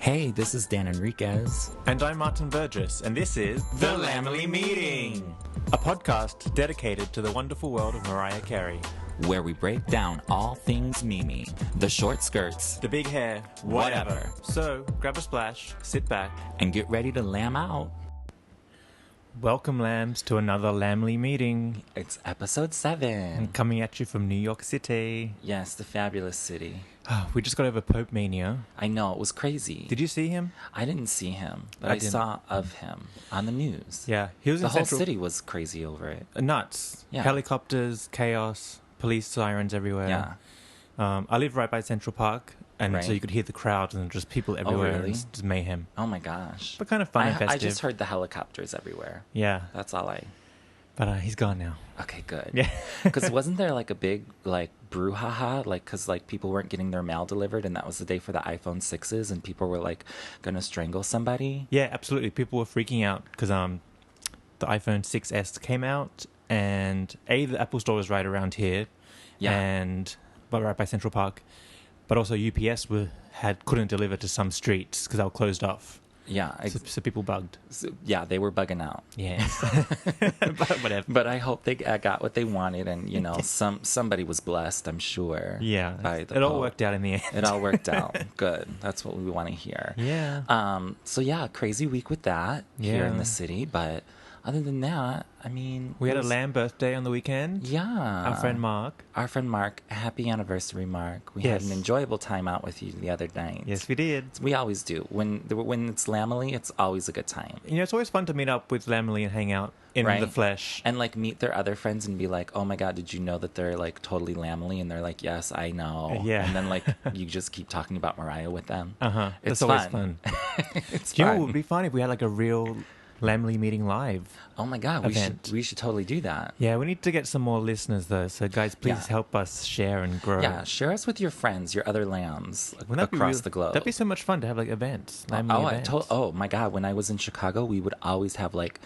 Hey, this is Dan Enriquez. And I'm Martin Burgess, and this is The Lambily Meeting, a podcast dedicated to the wonderful world of Mariah Carey. where we break down all things Mimi, the short skirts, The big hair, whatever. So, grab a splash, sit back. and get ready to lamb out. Welcome, lambs, to another Lambily Meeting. It's episode 7. Coming at you from New York City. Yes, the fabulous city. We just got over Pope Mania. I know, it was crazy. Did you see him? I didn't see him, but I I didn't. saw of him on the news. Yeah, he was The in whole Central... city was crazy over it. Nuts. Yeah. Helicopters, chaos, police sirens everywhere. Yeah. I live right by Central Park, and Right. so you could hear the crowds and just people everywhere. really? And just mayhem. Oh my gosh. But kind of fun and I festive. just heard the helicopters everywhere. Yeah, That's all I... but he's gone now. Okay, good. Yeah. Because wasn't there like a big like brouhaha, like because like people weren't getting their mail delivered, and that was the day for the iPhone 6s, and people were like gonna strangle somebody. Yeah, absolutely. People were freaking out because the iPhone 6s came out, and the Apple Store was right around here, Yeah. but right by Central Park, but also UPS couldn't deliver to some streets because they were closed off. Yeah, So people bugged. yeah, they were bugging out. Yes, but whatever. But I hope they got what they wanted, and you know, somebody was blessed, I'm sure. Yeah, by the it all Pope. worked out in the end. It all worked out. Good. That's what we want to hear. Yeah. So yeah, crazy week with that here in Yeah. the city, but other than that, I mean, We had it a was- lamb birthday on the weekend. Yeah. Our friend Mark. Happy anniversary, Mark. We had Yes. an enjoyable time out with you the other night. Yes, we did. We always do. When it's Lambily, it's always a good time. You know, it's always fun to meet up with Lambily and hang out in Right. the flesh. And like meet their other friends and be like, oh my God, did you know that they're like totally Lambily? And they're like, yes, I know. Yeah. And then like you just keep talking about Mariah with them. That's It's always fun. fun. It's Do you know fun. what would be fun if we had like a real Lambily Meeting live? Oh my God, event? we should totally do that. Yeah, we need to get some more listeners though. So guys, please Yeah. help us share and grow. Yeah, share us with your friends, your other lambs Wouldn't that be across real- the globe. That'd be so much fun to have like events. Lambily events. Oh my God! When I was in Chicago, we would always have like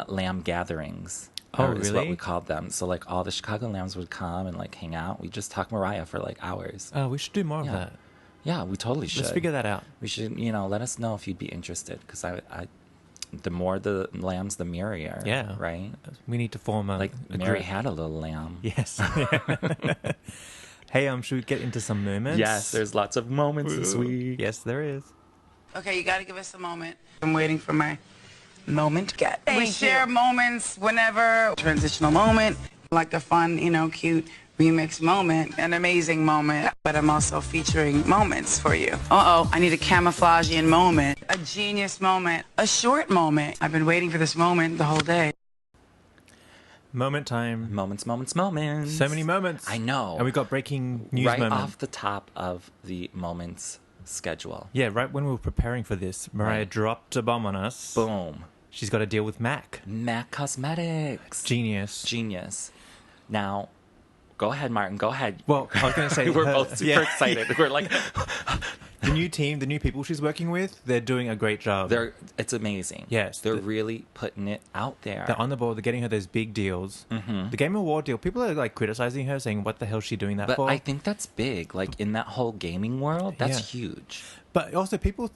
lamb gatherings. Oh, Is what really? we called them. So like all the Chicago lambs would come and like hang out. We just talk Mariah for like hours. Oh, we should do more of Yeah. that. Yeah, we totally should. Let's figure that out. We should, let us know if you'd be interested, because the more the lambs, the merrier. Yeah. Right. We need to form a Like a Mary group. had a little lamb. Yes. Hey, should we get into some moments? Yes, there's lots of moments this week. Yes, there is. Okay, you gotta give us a moment. I'm waiting for my moment. We share moments whenever. Transitional moment, like a fun, cute remix moment, an amazing moment. But I'm also featuring moments for you. I need a camouflagean moment, a genius moment, a short moment. I've been waiting for this moment the whole day. Moment time. Moments. So many moments. I know. And we got breaking news right moment. off the top of the moments schedule. Yeah, right when we were preparing for this, Mariah Right. dropped a bomb on us. Boom. She's got to deal with MAC. MAC Cosmetics. Genius. Now, go ahead, Martin. Go ahead. Well, I was going to say... We're her- both super yeah. excited. We're like, The new team, the new people she's working with, they're doing a great job. it's amazing. Yes, They're really putting it out there. They're on the ball. They're getting her those big deals. Mm-hmm. The Game Award deal, people are like criticizing her, saying, what the hell is she doing that But for? I think that's big. Like in that whole gaming world, that's Yeah. huge. But also, people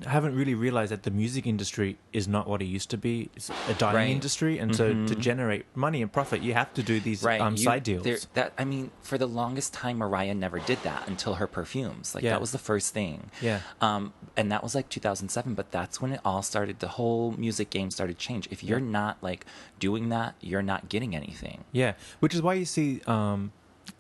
haven't really realized that the music industry is not what it used to be. It's a dying Right. industry, and so to generate money and profit, you have to do these side deals. For the longest time, Mariah never did that until her perfumes. Like Yeah. that was the first thing. Yeah. And that was like 2007. But that's when it all started. The whole music game started to change. If you're not like doing that, you're not getting anything. Yeah, which is why you see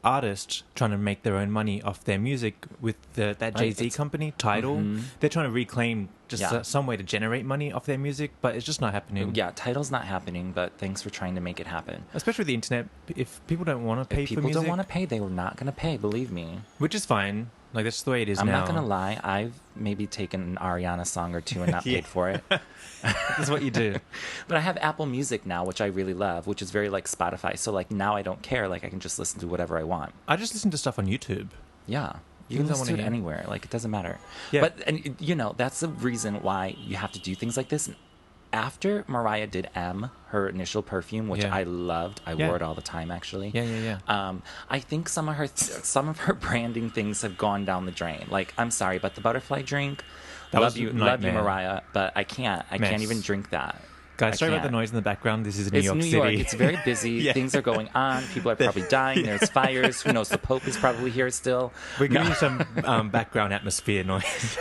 artists trying to make their own money off their music with that Jay-Z it's- company, Tidal. They're trying to reclaim just Yeah. some way to generate money off their music, but it's just not happening. Yeah, title's not happening, but thanks for trying to make it happen. Especially with the internet, if people don't want to pay If for people music, don't want to pay, they were not going to pay. Believe me. which is fine. Like, that's the way it is I'm now. not going to lie. I've maybe taken an Ariana song or two and not Yeah. paid for it. That's what you do. But I have Apple Music now, which I really love, which is very like Spotify. So like now I don't care. Like I can just listen to whatever I want. I just listen to stuff on YouTube. Yeah. You Things can I listen to it wanna hear. anywhere. Like it doesn't matter. Yeah. But, and you know, that's the reason why you have to do things like this. after Mariah did her initial perfume, which Yeah. I loved. I wore it all the time, actually. Yeah. I think some of her branding things have gone down the drain. Like, I'm sorry, but the butterfly drink, That love was a you, nightmare. Mariah, but I can't Mess. even drink that. Guys, sorry about the can't. noise in the background. This is New It's York New City. York. It's very busy. Yeah. Things are going on. People are probably dying. There's fires. Who knows? The Pope is probably here still. We're giving you some background atmosphere noise.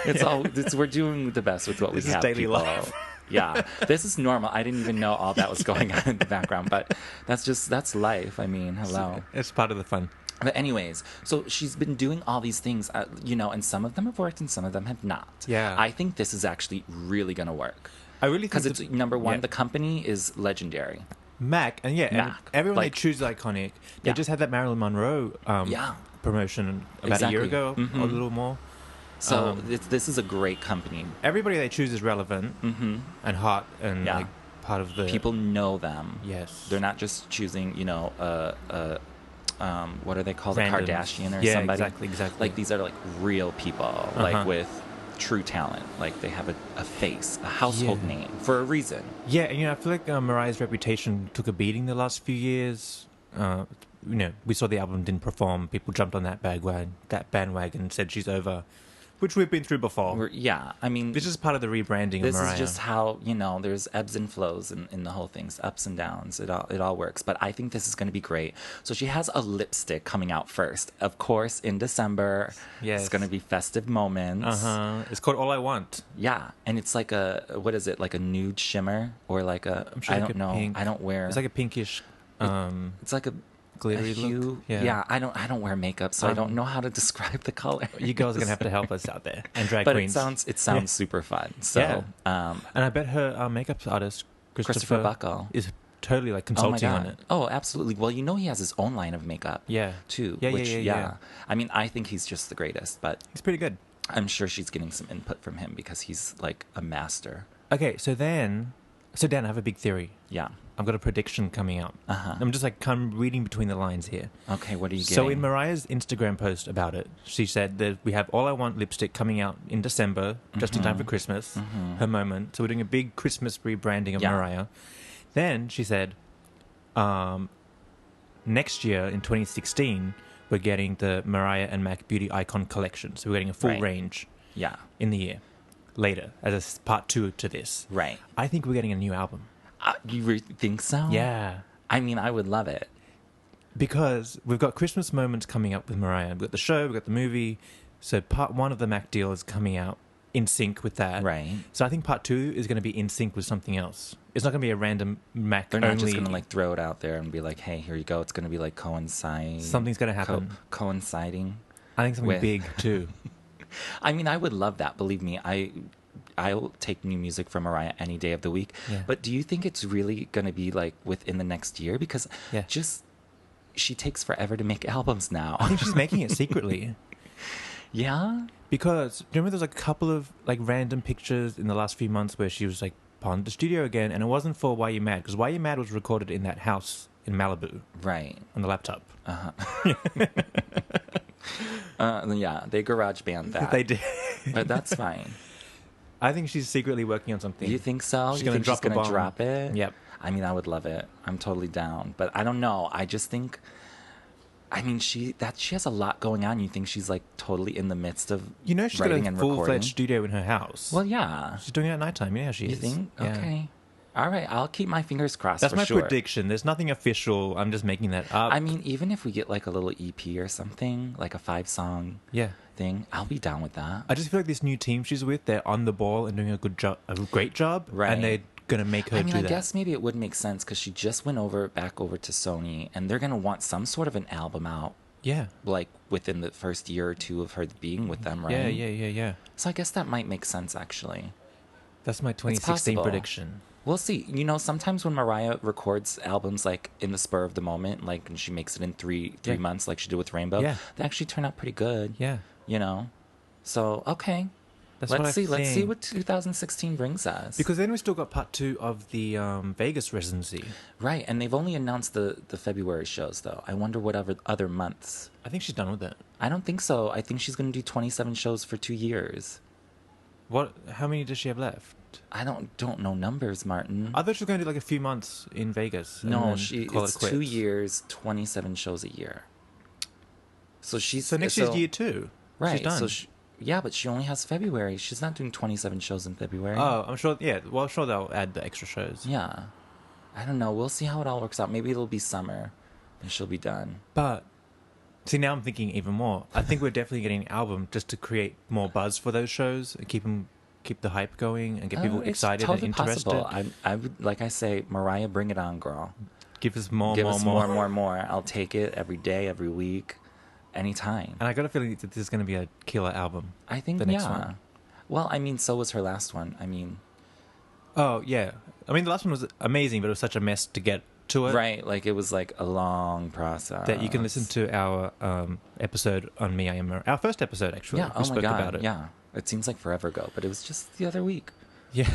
We're doing the best with what This we is have. daily people. life. Yeah, this is normal. I didn't even know all that was going on in the background, but that's life. I mean, hello. It's part of the fun. But anyways, so she's been doing all these things, and some of them have worked and some of them have not. Yeah. I think this is actually really going to work. I really think Because it's, number one, yeah. the company is legendary. Mac, and and Mac. everyone Like- they choose is iconic. They Yeah. just had that Marilyn Monroe Yeah. promotion about a year Exactly. ago, or a little more. So this is a great company. Everybody they choose is relevant and hot and Yeah. like part of the People know them. Yes. They're not just choosing, what are they called? A Randoms. Kardashian or Yeah, somebody? exactly. Like, these are like real people, like with true talent. Like, they have a face, a household Yeah. name for a reason. Yeah, and I feel like Mariah's reputation took a beating the last few years. We saw the album didn't perform. People jumped on that bandwagon and said she's over, which we've been through before. I mean, This is part of the rebranding this of Mariah. is just how, there's ebbs and flows in the whole thing, ups and downs. It all works. But I think this is going to be great. So she has a lipstick coming out first, of course, in December. Yes. It's going to be festive moments. It's called All I Want. Yeah, and it's like what is it? Like a nude shimmer or like I'm sure I like don't a know. pink. I don't wear. It's like a pinkish. It's like a glittery hue. look. Yeah. I don't wear makeup, so I don't know how to describe the color. You girls are gonna have to help us out there and drag But queens. it sounds super fun. So, And I bet her makeup artist Christopher Buckle is totally like oh my consulting god. on it. Oh, absolutely. Well, he has his own line of makeup. Yeah. Too. Yeah, which, yeah. I mean, I think he's just the greatest, but It's pretty good. I'm sure she's getting some input from him because he's like a master. Okay, so Dan, I have a big theory. Yeah. I've got a prediction coming up. I'm just like kind of reading between the lines here. Okay, what are you getting? So in Mariah's Instagram post about it, she said that we have All I Want lipstick coming out in December, just in time for Christmas, her moment. So we're doing a big Christmas rebranding of Yeah. Mariah. Then she said, next year in 2016, we're getting the Mariah and Mac Beauty Icon collection. So we're getting a full Right. range Yeah. in the year later as a part 2 to this. Right. I think we're getting a new album. You think so? Yeah. I mean, I would love it. Because we've got Christmas moments coming up with Mariah. We've got the show, we've got the movie. So part 1 of the Mac deal is coming out in sync with that. Right. So I think part 2 is going to be in sync with something else. It's not going to be a random Mac They're not only. just going to like throw it out there and be like, hey, here you go. It's going to be like coincide. Something's going to happen. Coinciding. I think something with- big too. I mean, I would love that. Believe me, I'll take new music from Mariah any day of the week. Yeah. But do you think it's really going to be like within the next year? Because Yeah. she takes forever to make albums now. I think she's making it secretly. Yeah? Because do you remember there's a couple of like random pictures in the last few months where she was like on the studio again, and it wasn't for Why You Mad, because Why You Mad was recorded in that house in Malibu Right. on the laptop. Yeah, they garage band that. They did. But that's fine. I think she's secretly working on something. Do you think so? She's You gonna think drop she's going a to bomb. drop it? Yep. I mean, I would love it. I'm totally down. But I don't know. I just think, I mean, she has a lot going on. You think she's like totally in the midst of You know she's got writing a and full-fledged recording? studio in her house. Well, yeah. She's doing it at nighttime. Yeah, she You is. think? Yeah. Okay. All right. I'll keep my fingers crossed. That's for my sure. prediction. There's nothing official. I'm just making that up. I mean, even if we get like a little EP or something, like a 5-song yeah. thing, I'll be down with that. I just feel like this new team she's with, they're on the ball and doing a good job, a great job, Right. and they're gonna make her I mean, do I that. guess maybe it would make sense because she just went back over to Sony, and they're gonna want some sort of an album out, Yeah. like within the first year or two of her being with them, right? Yeah. So I guess that might make sense, actually. That's my 2016 possible. prediction. We'll see. You know, sometimes when Mariah records albums like in the spur of the moment, like and she makes it in three Yeah. months, like she did with Rainbow, Yeah. they actually turn out pretty good. Yeah. You know, so okay. That's what Let's see. I'm Let's see saying. what 2016 brings us. Because then we still got part 2 of the Vegas residency. Right, and they've only announced the February shows, though. I wonder what other months. I think she's done with it. I don't think so. I think she's going to do 27 shows for 2 years. What? How many does she have left? I don't know numbers, Martin. I thought she was going to do like a few months in Vegas. And No, then call it's it quits. 2 years, 27 shows a year. So So next year's year 2. Right. She's done. So yeah, but she only has February. She's not doing 27 shows in February. Oh, I'm sure. Yeah, well, I'm sure they'll add the extra shows. Yeah. I don't know. We'll see how it all works out. Maybe it'll be summer and she'll be done. But see, now I'm thinking even more. I think we're definitely getting an album just to create more buzz for those shows and keep the hype going and get people excited totally and interested. possible. I would, like I say, Mariah, bring it on, girl. Give us more. I'll take it every day, every week, anytime. And I got a feeling that this is going to be a killer album. I think the next one. Well, I mean, so was her last one. I mean, oh yeah. I mean, the last one was amazing, but it was such a mess to get to it. right? Like it was like a long process. That you can listen to our episode on Me, I Am Our first episode, actually. Yeah. We Oh spoke my god. about it. Yeah. It seems like forever ago, but it was just the other week. Yes.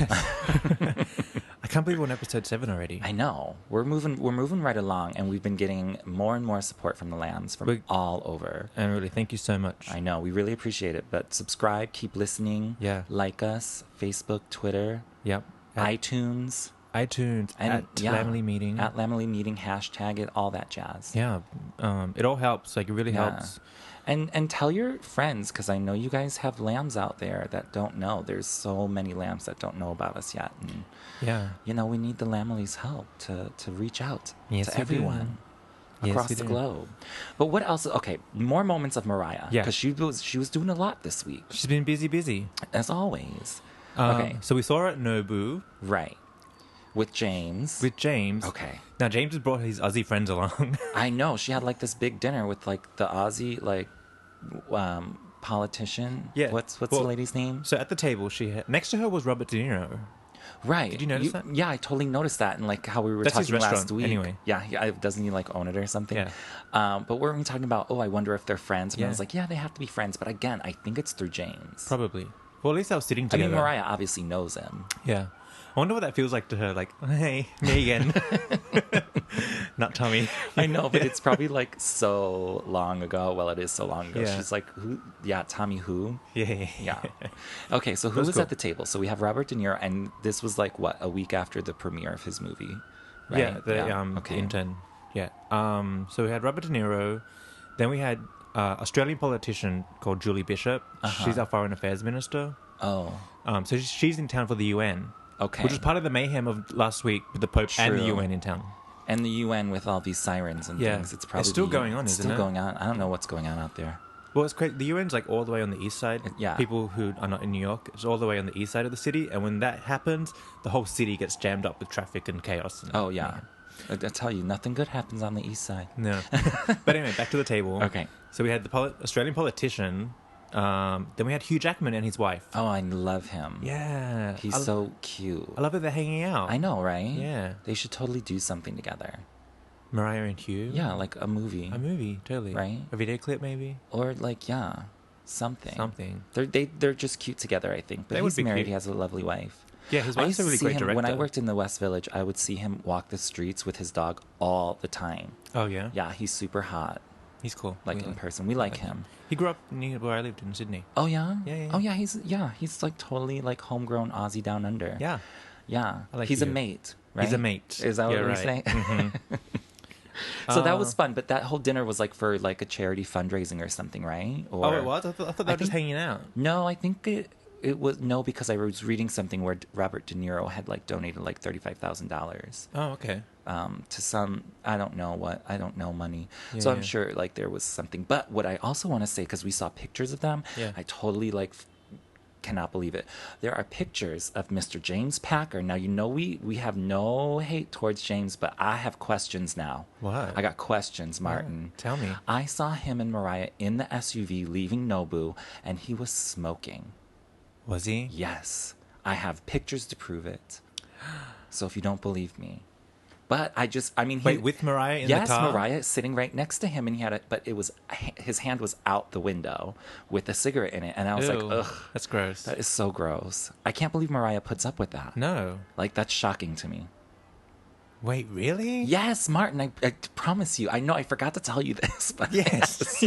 I can't believe we're on episode 7 already. I know. We're moving right along, and we've been getting more and more support from the Lambs from all over. And really, thank you so much. I know. We really appreciate it. But subscribe, keep listening. Yeah. Like us, Facebook, Twitter, Yep. iTunes. iTunes, And at Lambily Meeting. At Lambily Meeting, hashtag it, all that jazz. Yeah. It all helps. Like, it really helps. And tell your friends, because I know you guys have lambs out there that don't know. There's so many lambs that don't know about us yet. And, Yeah. you know, we need the Lambily's help to reach out Yes, to we do. everyone Yes, across we the do. globe. But what else? Okay, more moments of Mariah. Yeah. Because she was doing a lot this week, She's been busy. as always. Okay. So we saw her at Nobu Right. With James. with James. Okay. Now, James has brought his Aussie friends along. I know. She had like this big dinner with like the Aussie politician. Yeah. What's Well, the lady's name? So at the table, next to her was Robert De Niro. Right. Did you notice that? Yeah, I totally noticed that, and like how we were That's his talking last restaurant, week. anyway. Yeah, doesn't he like own it or something? Yeah. But weren't we talking about? Oh, I wonder if they're friends. And I Yeah. was like, yeah, they have to be friends. But again, I think it's through James. Probably. Well, at least I was sitting I together. mean, Mariah obviously knows him. Yeah. I wonder what that feels like to her. Like, hey, me again. Not Tommy. I know, but it's probably like so long ago. Well, it is so long ago. Yeah. She's like, who? Yeah, Tommy who? Yeah. Yeah. Okay, so who That's was cool. at the table? So we have Robert De Niro, and this was like what, a week after the premiere of his movie, right? Yeah, the intern. Yeah. So we had Robert De Niro. Then we had Australian politician called Julie Bishop. She's our foreign affairs minister. Oh, So she's in town for the UN. okay. Which was part of the mayhem of last week with the Pope and the True. UN in town. And the UN with all these sirens and Yeah. things. It's probably It's still going on, it's isn't still it? going on. I don't know what's going on out there. Well, it's crazy. The UN's like all the way on the east side. Yeah. People who are not in New York, it's all the way on the east side of the city. And when that happens, the whole city gets jammed up with traffic and chaos. And, Oh yeah. I tell you, nothing good happens on the east side. No. But anyway, back to the table. Okay. So we had the Australian politician. Then we had Hugh Jackman and his wife. Oh, I love him. Yeah. He's so cute. I love that they're hanging out. I know, right? Yeah. They should totally do something together. Mariah and Hugh. Yeah, like a movie. A movie, totally. Right? A video clip, maybe. Or like, yeah, something. Something. They're just cute together, I think. But They would he's be married. cute. He has a lovely wife. Yeah, his I wife's used a to really see great him director. when I worked in the West Village. I would see him walk the streets with his dog all the time. Oh, yeah? Yeah, he's super hot, He's cool. like in person. We like him. He grew up near where I lived in Sydney. Oh yeah. Yeah. Oh yeah. He's like totally like homegrown Aussie down under. Yeah. Yeah. I like he's a you. mate. Right? He's a mate. Is that what Yeah, we right. say? Mhm. So that was fun, but that whole dinner was like for like a charity fundraising or something, right? Or, Oh, it was? I thought they were just hanging out. No, I think it was because I was reading something where Robert De Niro had like donated like $35,000 Oh, okay. to some I don't know money. Yeah, So I'm yeah. sure like there was something. But what I also want to say, because we saw pictures of them, Yeah. I totally like cannot believe it. There are pictures of Mr. James Packer. Now you know we have no hate towards James, but I have questions now. What? I got questions, Martin. Tell me. I saw him and Mariah in the SUV leaving Nobu, and he was smoking. Was he? Yes, I have pictures to prove it. So if you don't believe me, but Wait, with Mariah in the car? yes, Mariah is sitting right next to him, and his hand was out the window with a cigarette in it, and I was like, Ew, ugh, that's gross. that is so gross. I can't believe Mariah puts up with that. No. Like that's shocking to me. Wait, really? Yes, Martin, I promise you. I know I forgot to tell you this, but Yes.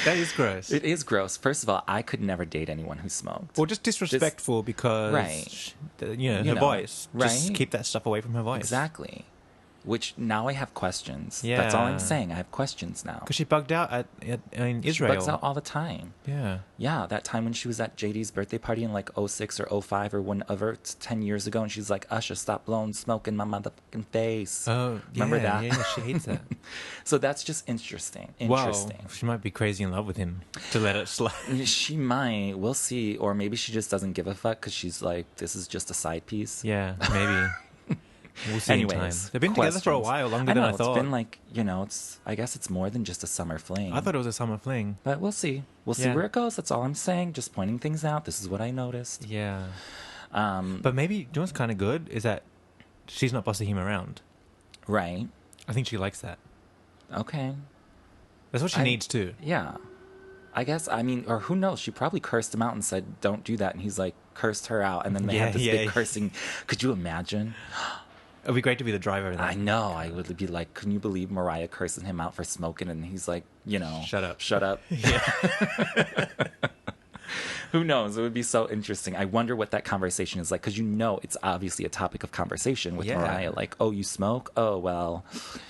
That is gross. It is gross. First of all, I could never date anyone who smoked. Well, just disrespectful because, Right. Her voice. Just right? keep that stuff away from her voice. Exactly. Which now I have questions. Yeah. That's all I'm saying. I have questions now. Because she bugged out in Israel. She bugs out all the time. Yeah. Yeah, that time when she was at JD's birthday party in like '06 or '05 or whenever, 10 years ago, and she's like, Usher, stop blowing smoke in my motherfucking face. Oh, Remember that? Yeah, she hates that. So that's just interesting. Wow. She might be crazy in love with him to let it slide. She might. We'll see. Or maybe she just doesn't give a fuck because she's like, this is just a side piece. Yeah, maybe. We'll see. Anyways, in time. They've been together for a while, longer than I thought. It's been like, I guess it's more than just a summer fling. I thought it was a summer fling. But we'll see. We'll see where it goes. That's all I'm saying. Just pointing things out. This is what I noticed. Yeah. But maybe, you know what's kind of good is that she's not bossing him around. Right. I think she likes that. Okay. That's what she needs too. Yeah. I guess, or who knows? She probably cursed him out and said, don't do that. And he's like, cursed her out. And then they had this big cursing. Could you imagine? It'd be great to be the driver of that. I know. I would be like, can you believe Mariah cursing him out for smoking? And he's like, shut up. Shut up. Yeah. Who knows? It would be so interesting. I wonder what that conversation is like, because it's obviously a topic of conversation with Mariah. Like, oh, you smoke? Oh, well.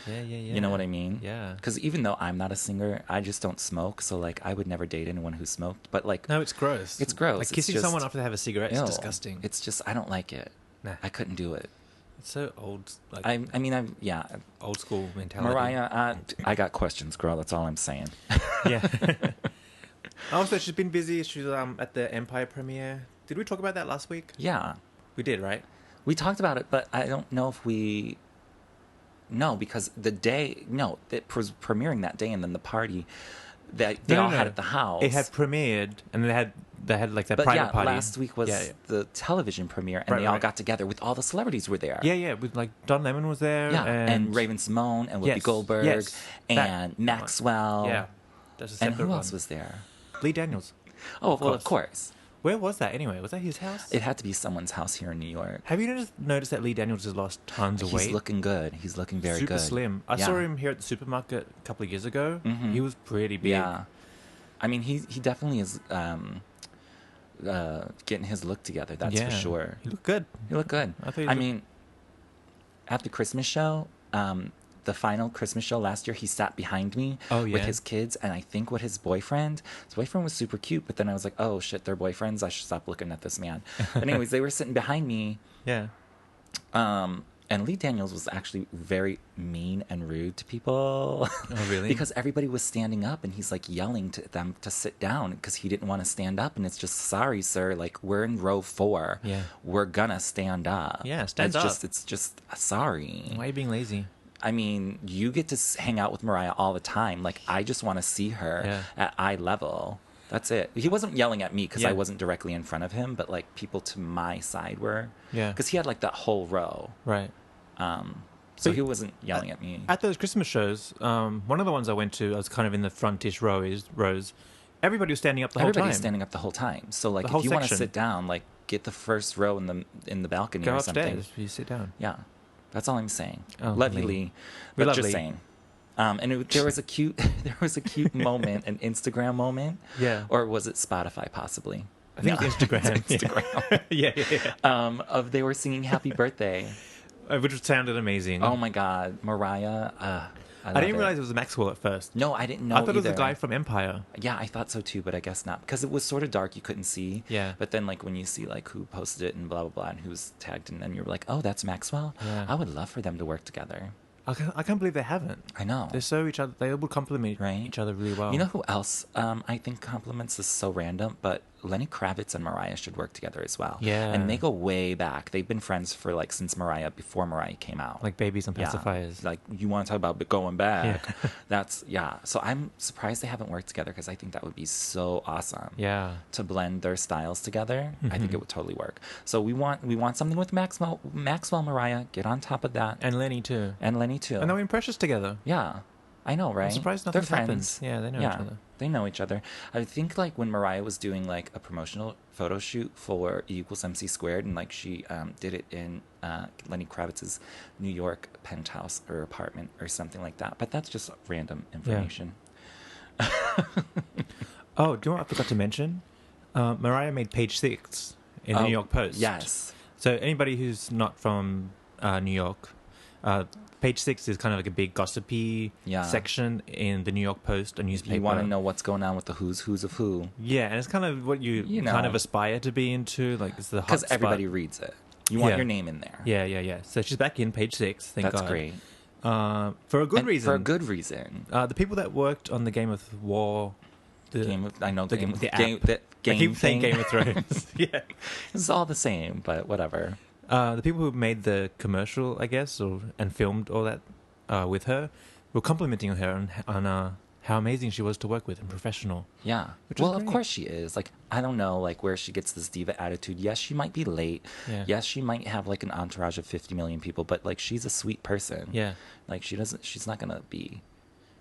Yeah. You know what I mean? Yeah. Because even though I'm not a singer, I just don't smoke. So, like, I would never date anyone who smoked. But, like... No, it's gross. It's gross. Like, kissing someone after they have a cigarette is disgusting. It's just, I don't like it. Nah. I couldn't do it. It's so old. Like, old school mentality. Mariah, I got questions, girl. That's all I'm saying. Yeah. Also, she's been busy. She's at the Empire premiere. Did we talk about that last week? Yeah. We did, right? We talked about it, but I don't know if we... No, because it was premiering that day, and then the party that they all had at the house. It had premiered, and they had like that private party. Last week was the television premiere, and they all got together with all the celebrities were there. Yeah, with like Don Lemon was there. Yeah, and Raven Simone, and Whoopi Goldberg, and Maxwell. Yeah. That's a and separate who one. else was there? Lee Daniels. Oh, well, of course. Where was that anyway? Was that his house? It had to be someone's house here in New York. Have you noticed that Lee Daniels has lost tons of weight? He's looking good. He's looking very Super good. slim. I saw him here at the supermarket a couple of years ago. Mm-hmm. He was pretty big. Yeah. I mean, he definitely is getting his look together. That's for sure. He looked good. He looked good. I mean, at the Christmas show, the final Christmas show last year, he sat behind me with his kids, and I think with his boyfriend was super cute, but then I was like, oh shit, they're boyfriends, I should stop looking at this man. But anyways, they were sitting behind me. Yeah. And Lee Daniels was actually very mean and rude to people. Oh, really? Because everybody was standing up, and he's like yelling to them to sit down because he didn't want to stand up. And it's just, sorry, sir. Like, we're in row 4. Yeah. We're gonna stand up. Yeah, stand up. It's just sorry. Why are you being lazy? I mean, you get to hang out with Mariah all the time. Like, I just want to see her at eye level. That's it. He wasn't yelling at me because I wasn't directly in front of him, but like people to my side were. Yeah. Because he had like that whole row. Right. So he wasn't yelling at me. At those Christmas shows, one of the ones I went to, I was kind of in the frontish rows. Everybody was standing up the whole time. Everybody's standing up the whole time. So like, if you want to sit down, like get the first row in the balcony or something. Go upstairs. You sit down. Yeah. That's all I'm saying. Oh, love you, Lee. But just saying. And there was a cute moment, an Instagram moment. Yeah. Or was it Spotify possibly? I think Instagram. Instagram. Yeah. They were singing Happy Birthday. Which sounded amazing. Oh my God. Mariah. I didn't realize it was Maxwell at first. No, I didn't know I thought either. it was a guy from Empire. Yeah, I thought so too, but I guess not. Because it was sort of dark, you couldn't see. Yeah. But then like when you see like who posted it and blah, blah, blah, and who was tagged, and then you're like, oh, that's Maxwell? Yeah. I would love for them to work together. I can't believe they haven't. I know. They're so each other. They would complement each other really well. You know who else I think compliments is so random, but Lenny Kravitz and Mariah should work together as well. Yeah. And they go way back. They've been friends for like since before Mariah came out. Like babies and pacifiers. Yeah. Like you want to talk about going back. Yeah. So I'm surprised they haven't worked together because I think that would be so awesome. Yeah. To blend their styles together. I think it would totally work. So we want something with Maxwell, Mariah, get on top of that. And Lenny too. And they're in Precious together. Yeah. I know, right? I'm surprised nothing's happened. Yeah, they know each other. They know each other. I think like when Mariah was doing like a promotional photo shoot for E=MC², and like she did it in Lenny Kravitz's New York penthouse or apartment or something like that. But that's just random information. Oh, do you know what I forgot to mention? Mariah made page 6 in the New York Post. Yes. So anybody who's not from New York, page 6 is kind of like a big gossipy section in the New York Post, a newspaper. You want to know what's going on with the who's of who. Yeah, and it's kind of what you kind of aspire to be into. Like, it's the hot because spot. everybody reads it. You want your name in there. Yeah. So she's back in page 6. Thank God. That's great. For a good reason. For a good reason. The people that worked on the Game of War... The I keep saying Game of Thrones. Yeah. It's all the same, but whatever. The people who made the commercial, I guess, and filmed all that with her were complimenting her on how amazing she was to work with and professional. Yeah. Well, of course she is. Like, I don't know, like, where she gets this diva attitude. Yes, she might be late. Yeah. Yes, she might have, like, an entourage of 50 million people, but, like, she's a sweet person. Yeah. Like, she's not going to be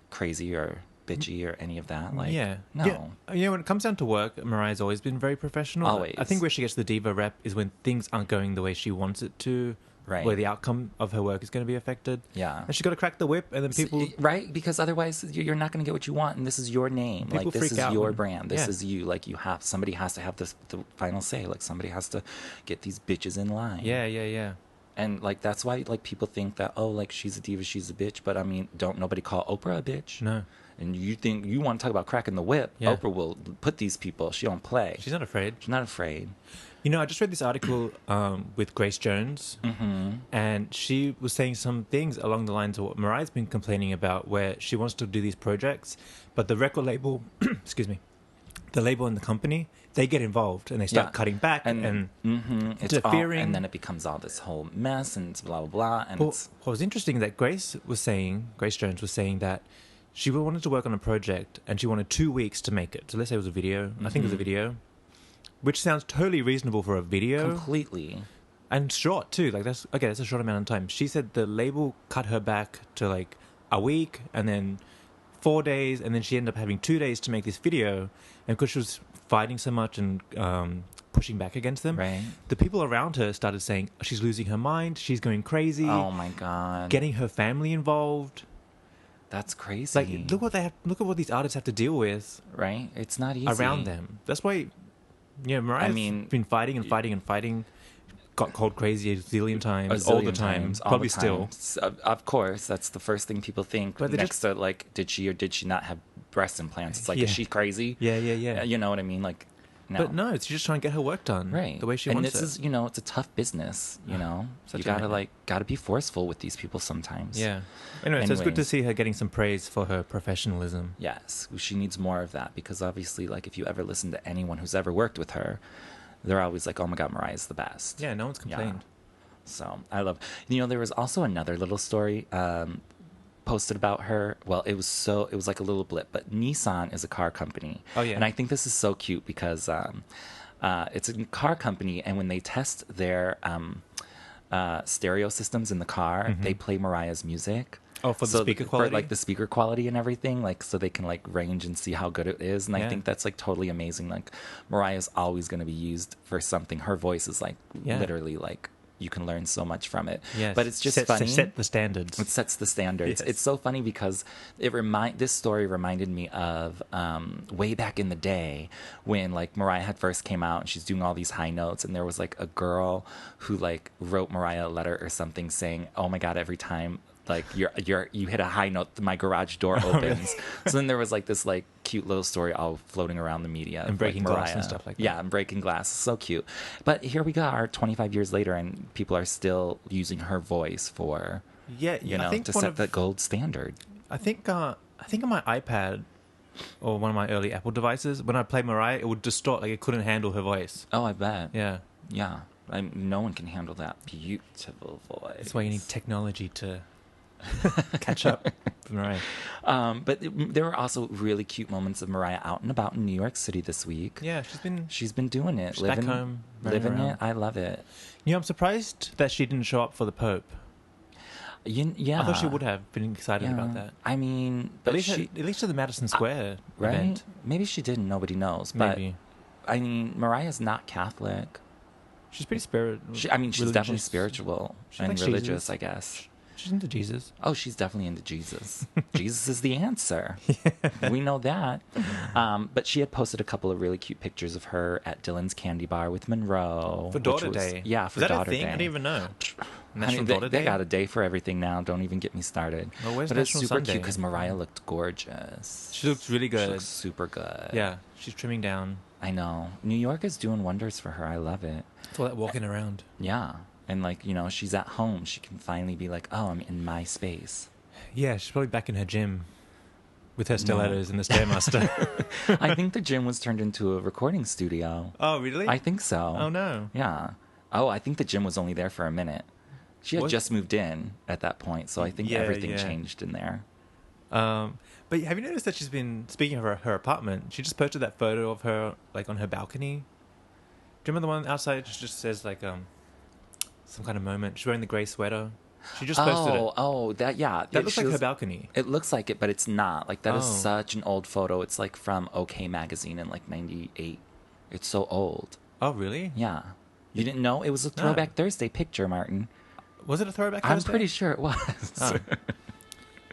crazy or bitchy or any of that. Like, no. Yeah. You know, when it comes down to work, Mariah's always been very professional. Always. I think where she gets the diva rep is when things aren't going the way she wants it to. Right. Where the outcome of her work is going to be affected. Yeah. And she's got to crack the whip, and then people... Right? Because otherwise you're not going to get what you want, and this is your name. People like, this is your brand. This yeah. is you. Like, somebody has to have the final say. Like, somebody has to get these bitches in line. Yeah. And, like, that's why, like, people think that, oh, like, she's a diva, she's a bitch. But, I mean, don't nobody call Oprah a bitch. No. And you think you want to talk about cracking the whip, Oprah will put these people. She don't play. She's not afraid. She's not afraid. You know, I just read this article with Grace Jones, and she was saying some things along the lines of what Mariah's been complaining about, where she wants to do these projects, but the record label, excuse me, the label and the company, they get involved and they start cutting back and interfering. And then it becomes all this whole mess and it's blah, blah, blah. And what was interesting that Grace Jones was saying that she wanted to work on a project and she wanted 2 weeks to make it. So let's say it was a video. I think it was a video. Which sounds totally reasonable for a video. Completely. And short, too. Like, that's a short amount of time. She said the label cut her back to, like, a week and then 4 days, and then she ended up having 2 days to make this video. And because she was fighting so much and pushing back against them, the people around her started saying, she's losing her mind, she's going crazy. Oh, my God. Getting her family involved. That's crazy. Like, look at what these artists have to deal with. Right? It's not easy. Around them. That's why... Yeah, Mariah's been fighting and fighting. Got called crazy a zillion times, all the time. Probably still. Of course, that's the first thing people think. But next to, like, did she or did she not have breast implants? It's like, is she crazy? Yeah. You know what I mean? Like, no. But no, it's just trying to get her work done. Right. The way she wants it. And this is, you know, it's a tough business, you know? You gotta be forceful with these people sometimes. Yeah. Anyway, so it's good to see her getting some praise for her professionalism. Yes. She needs more of that because obviously, like, if you ever listen to anyone who's ever worked with her, they're always like, oh my God, Mariah's the best. Yeah, no one's complained. Yeah. So I love, you know, there was also another little story posted about her. Well, it was like a little blip, but Nissan is a car company. Oh yeah. And I think this is so cute because it's a car company, and when they test their stereo systems in the car, they play Mariah's music. Oh, for the speaker quality? For, like, the speaker quality and everything, like, so they can, like, range and see how good it is. And I think that's, like, totally amazing. Like, Mariah's always going to be used for something. Her voice is, like, literally, like, you can learn so much from it. Yes. But it's just funny. Set the standards. It sets the standards. Yes. It's so funny because this story reminded me of way back in the day when, like, Mariah had first came out and she's doing all these high notes, and there was, like, a girl who, like, wrote Mariah a letter or something saying, oh my God, every time, like, you hit a high note, my garage door opens. So then there was, like, this, like, cute little story all floating around the media. And breaking like, glass and stuff like that. Yeah, and breaking glass. So cute. But here we are 25 years later, and people are still using her voice for, you know, to set the gold standard. I think on my iPad or one of my early Apple devices, when I played Mariah, it would distort, like it couldn't handle her voice. Oh, I bet. Yeah. Yeah. No one can handle that beautiful voice. That's why you need technology to... catch up with Mariah. But there were also really cute moments of Mariah out and about in New York City this week. Yeah, she's been doing it. She's back home, living it. I love it. You know, I'm surprised that she didn't show up for the Pope. Yeah, I thought she would have been excited about that. I mean, but at least to the Madison Square right? event. Maybe she didn't. Nobody knows. Maybe. But I mean, Mariah's not Catholic. She's pretty spiritual. She's definitely spiritual and religious, I guess. She's into Jesus. Oh, she's definitely into Jesus. Jesus is the answer. We know that. But she had posted a couple of really cute pictures of her at Dylan's Candy Bar with Monroe. For Daughter Day. Yeah, for Is that Daughter a thing? Day. I didn't even know. Honey, National Daughter Day? They got a day for everything now. Don't even get me started. Well, where's but National it's super Sunday? cute because Mariah looked gorgeous. She looks really good. She looks super good. Yeah, she's trimming down. I know. New York is doing wonders for her. I love it. It's all that walking around. Yeah. And like, you know, she's at home. She can finally be like, oh, I'm in my space. Yeah, she's probably back in her gym with her stilettos and the Stairmaster. I think the gym was turned into a recording studio. Oh, really? I think so. Oh, no. Yeah. Oh, I think the gym was only there for a minute. She had just moved in at that point, so I think everything changed in there. But have you noticed that she's been, speaking of her apartment, she just posted that photo of her, like, on her balcony? Do you remember the one outside? It just says, like, some kind of moment. She's wearing the grey sweater. She just posted it. Oh, that, yeah. That looks like her balcony. It looks like it, but it's not. Like, that is such an old photo. It's, like, from OK Magazine in, like, 98. It's so old. Oh, really? Yeah. You didn't know? It was a Throwback Thursday picture, Martin. Was it a Throwback I'm Thursday? pretty sure it was. Oh.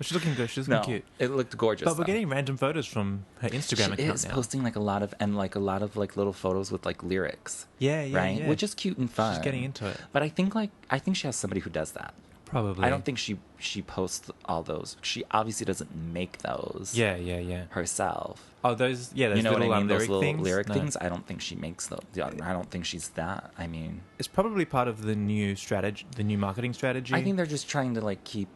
She's looking good. She's looking cute. It looked gorgeous. But we're getting random photos from her Instagram account now. She is posting like a lot of like little photos with like lyrics. Yeah, right? Yeah. Which is cute and fun. She's getting into it. But I think she has somebody who does that. Probably. I don't think she posts all those. She obviously doesn't make those. Yeah. Herself. Oh, those. Yeah, those you know little, what I mean? Those little lyric things. I don't think she makes those. I don't think she's that. I mean, it's probably part of the new strategy, the new marketing strategy. I think they're just trying to like keep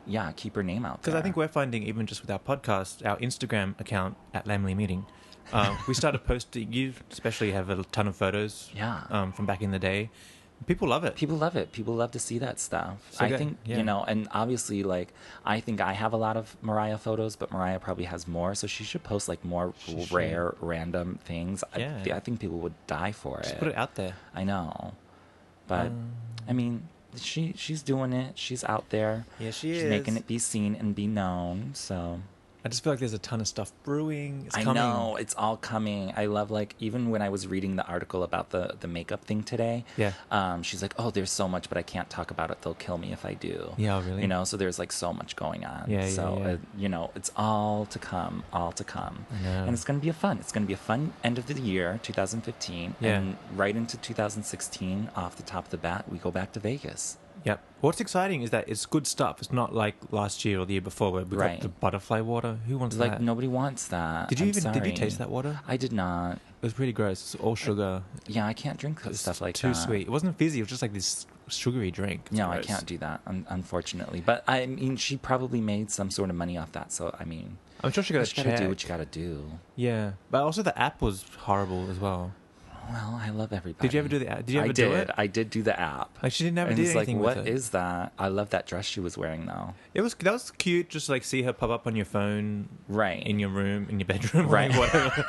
her name out there. Because I think we're finding, even just with our podcast, our Instagram account at Lambily Meeting, we started posting. You especially have a ton of photos. Yeah. From back in the day. People love it. People love it. People love to see that stuff. So I think, you know, and obviously, like, I think I have a lot of Mariah photos, but Mariah probably has more, so she should post, like, more rare, random things. Yeah. I think people would die for it. Just put it out there. I know. But, I mean, she's doing it. She's out there. Yeah, she's making it be seen and be known, so... I just feel like there's a ton of stuff brewing. It's coming. I know, it's all coming. I love, like, even when I was reading the article about the makeup thing today, she's like, oh, there's so much, but I can't talk about it. They'll kill me if I do. Yeah, really? You know, so there's, like, so much going on. Yeah. You know, it's all to come. And it's going to be It's going to be a fun end of the year, 2015. Yeah. And right into 2016, off the top of the bat, we go back to Vegas. Yep. What's exciting is that it's good stuff. It's not like last year or the year before where we got the butterfly water. Who wants that? Like, nobody wants that. Did you taste that water? I did not. It was pretty gross. It's all sugar. Yeah, I can't drink stuff like that. Too sweet. It wasn't fizzy. It was just like this sugary drink. No, gross. I can't do that, unfortunately. But, I mean, she probably made some sort of money off that. So, I mean... I'm sure she got to check. You gotta do what you gotta do. Yeah. But also the app was horrible as well. Well, I love everybody. Did you ever do the app? Did you ever do it? I did do the app. Like, she didn't ever do anything with it. What is that? I love that dress she was wearing, though. That was cute, just like see her pop up on your phone. Right. In your room, in your bedroom. Right. Whatever,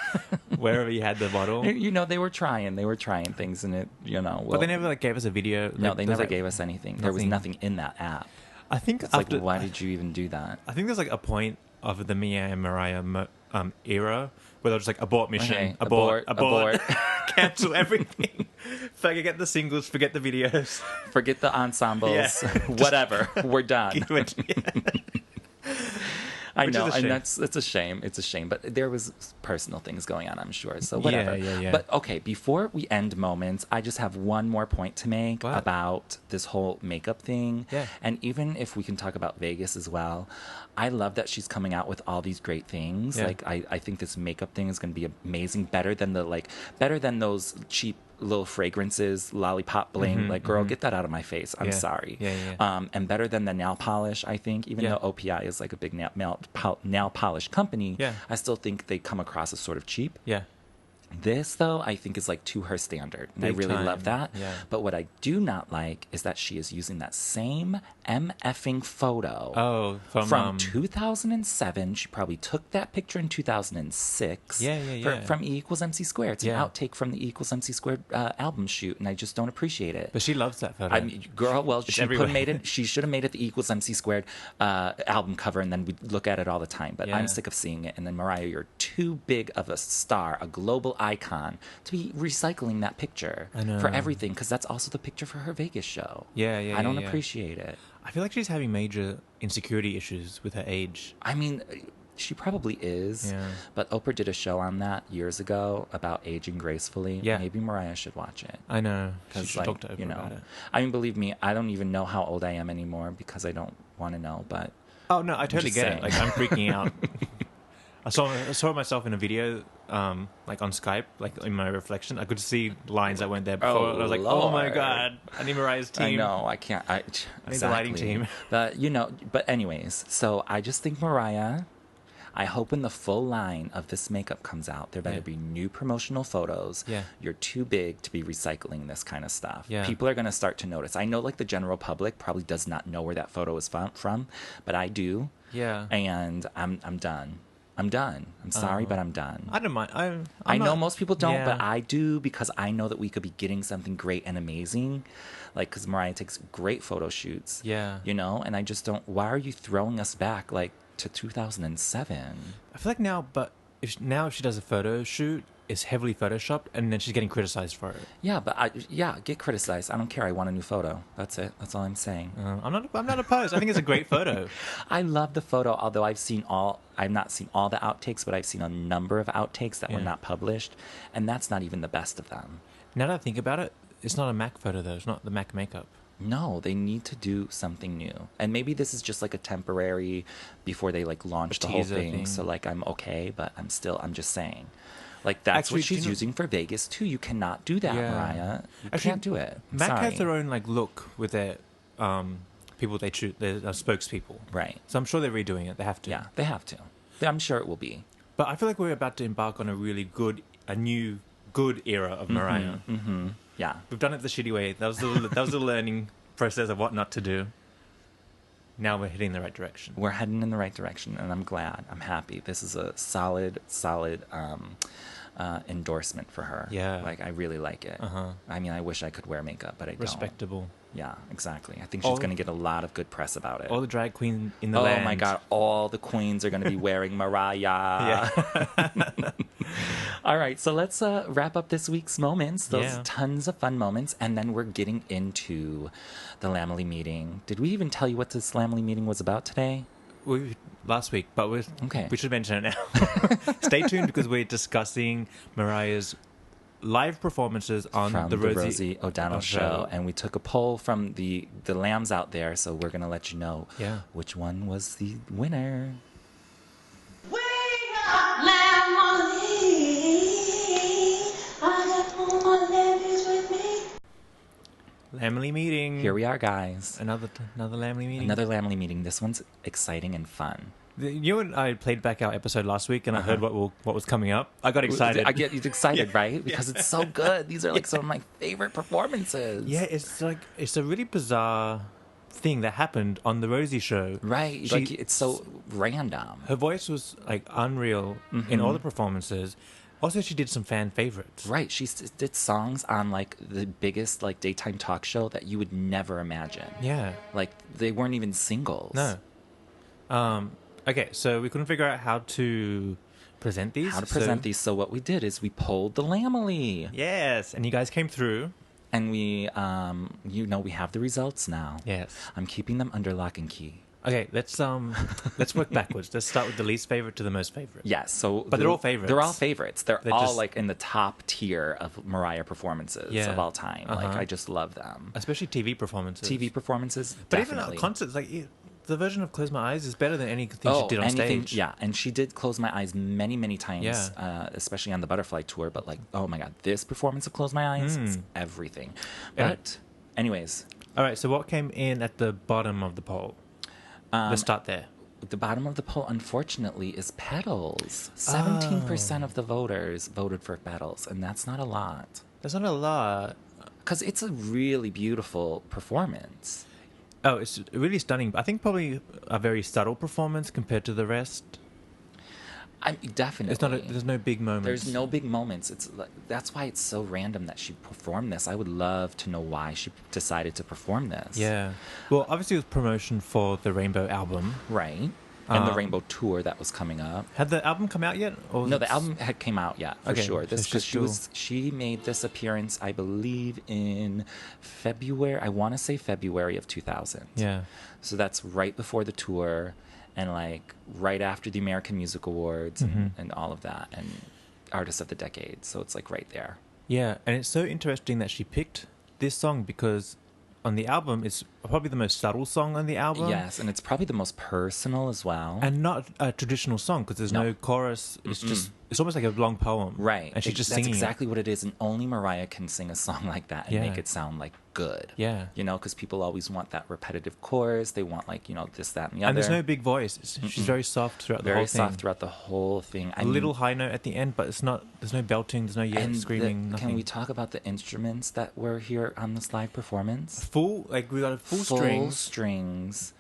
wherever you had the bottle. You know, they were trying things, and it, you know. Well, but they never like gave us a video. No, they never gave us anything. There was nothing in that app. I think it's like, why did you even do that? I think there's like a point of the Mia and Mariah era where they're just like abort mission, okay. abort. Cancel everything. Forget the singles, forget the videos, forget the ensembles, whatever. We're done. I know, and it's a shame. It's a shame, but there was personal things going on, I'm sure. So whatever. Yeah. But okay, before we end moments, I just have one more point to make about this whole makeup thing. Yeah. And even if we can talk about Vegas as well, I love that she's coming out with all these great things. Yeah. Like I think this makeup thing is going to be amazing, better than those cheap little fragrances, lollipop bling. Like, girl, get that out of my face. I'm sorry. Yeah. And better than the nail polish, I think. Even though OPI is like a big nail polish company, I still think they come across as sort of cheap. Yeah. This, though, I think is like to her standard. And I really love that. Yeah. But what I do not like is that she is using that same MFing photo from 2007. She probably took that picture in 2006. From E equals MC squared. It's an outtake from the E equals MC squared album shoot, and I just don't appreciate it. But she loves that photo. I mean, girl, well, she should have made it the E equals MC squared album cover, and then we'd look at it all the time. But I'm sick of seeing it. And then, Mariah, you're too big of a star, a global icon to be recycling that picture for everything, because that's also the picture for her Vegas show. I don't appreciate it. I feel like she's having major insecurity issues with her age. I mean, she probably is, but Oprah did a show on that years ago about aging gracefully. Maybe Mariah should watch it. I know. Because, she should talk to Oprah about it. I mean, believe me, I don't even know how old I am anymore because I don't want to know, but... Oh, no, I totally get it. Like, I'm freaking out. I saw myself in a video, like on Skype, like in my reflection. I could see lines that weren't there before. And I was like, oh my God, I need Mariah's team. I know, I can't. I need the lighting team. But, but anyways, so I just think Mariah, I hope when the full line of this makeup comes out, there better be new promotional photos. You're too big to be recycling this kind of stuff. People are going to start to notice. I know like the general public probably does not know where that photo is from, but I do. And I'm done. I'm done. I'm sorry, but I'm done. I don't mind. I know most people don't, but I do, because I know that we could be getting something great and amazing. Like, because Mariah takes great photo shoots. And I just don't... Why are you throwing us back, like, to 2007? I feel like now, but if she does a photo shoot, it's heavily photoshopped, and then she's getting criticized for it. But get criticized. I don't care. I want a new photo. That's it. That's all I'm saying. I'm not opposed. I think it's a great photo. I love the photo, although I've not seen all the outtakes, but I've seen a number of outtakes that were not published, and that's not even the best of them. Now that I think about it, it's not a MAC photo though. It's not the MAC makeup. No, they need to do something new. And maybe this is just like a temporary before they like launch the whole thing. So like I'm okay, but I'm just saying. Like that's what she's using for Vegas too. You cannot do that, Mariah. You can't do it. MAC has their own like look with their people they choose, their spokespeople. Right. So I'm sure they're redoing it. They have to. Yeah, they have to. I'm sure it will be. But I feel like we're about to embark on a new good era of Mariah. Yeah. We've done it the shitty way. That was the learning process of what not to do. Now we're heading in the right direction. We're heading in the right direction, and I'm glad. I'm happy. This is a solid endorsement for her. Like, I really like it. I mean, I wish I could wear makeup, but I don't. Respectable. Yeah, exactly. I think she's going to get a lot of good press about it. All the drag queens in the land. Oh my God, all the queens are going to be wearing Mariah. All right, so let's wrap up this week's moments. Those tons of fun moments, and then we're getting into the Lambily Meeting. Did we even tell you what this Lambily Meeting was about today? Last week, but we should mention it now. Stay tuned, because we're discussing Mariah's live performances on from the Rosie O'Donnell Show, and we took a poll from the lambs out there, so we're going to let you know which one was the winner. We got Lambily. I got all my lambies with me. Lambily Meeting. Here we are, guys. Another Lambily Meeting. Another Lambily Meeting. This one's exciting and fun. You and I played back our episode last week, and I heard what was coming up. I got excited. I get excited, right? Because it's so good. These are like some of my favorite performances. Yeah, it's a really bizarre thing that happened on the Rosie show. Right, it's so random. Her voice was like unreal in all the performances. Also, she did some fan favorites. Right, she did songs on like the biggest like daytime talk show that you would never imagine. Yeah, like they weren't even singles. No. Okay, so we couldn't figure out how to present these. So what we did is we polled the Lambily. Yes, and you guys came through. And we, we have the results now. Yes. I'm keeping them under lock and key. Okay, let's work backwards. Let's start with the least favorite to the most favorite. Yes, but they're all favorites. They're all favorites. They're all just like in the top tier of Mariah performances of all time. Like I just love them, especially TV performances. But definitely. Even concerts, like the version of "Close My Eyes" is better than anything she did on stage. Yeah, and she did "Close My Eyes" many, many times, especially on the Butterfly tour. But like, oh my God, this performance of "Close My Eyes" is everything. But, anyways, all right. So what came in at the bottom of the poll? Let's start there. The bottom of the poll, unfortunately, is Petals. 17% of the voters voted for Petals, and that's not a lot. That's not a lot. Because it's a really beautiful performance. Oh, it's really stunning. I think probably a very subtle performance compared to the rest. Definitely. There's no big moments. There's no big moments. It's like, that's why it's so random that she performed this. I would love to know why she decided to perform this. Yeah. Well, obviously it was promotion for the Rainbow album. Right. and the Rainbow Tour that was coming up. Had the album come out yet? Or No, the album had came out, for sure. So This because she made this appearance, I believe, in February. I want to say February of 2000. Yeah. So that's right before the tour, and like right after the American Music Awards and all of that, and Artist of the Decade. So it's like right there. Yeah, and it's so interesting that she picked this song because on the album, it's probably the most subtle song on the album. Yes, and it's probably the most personal as well. And not a traditional song because there's no chorus. It's just, it's almost like a long poem. Right. And she's just singing. That's exactly what it is. And only Mariah can sing a song like that and make it sound like good. Yeah. You know, because people always want that repetitive chorus. They want like, you know, this, that, and the other. And there's no big voice. She's very soft throughout the whole thing. Very soft throughout the whole thing. A little high note at the end, but it's not, there's no belting, there's no screaming, nothing. Can we talk about the instruments that were here on this live performance? Full, like we got a full strings,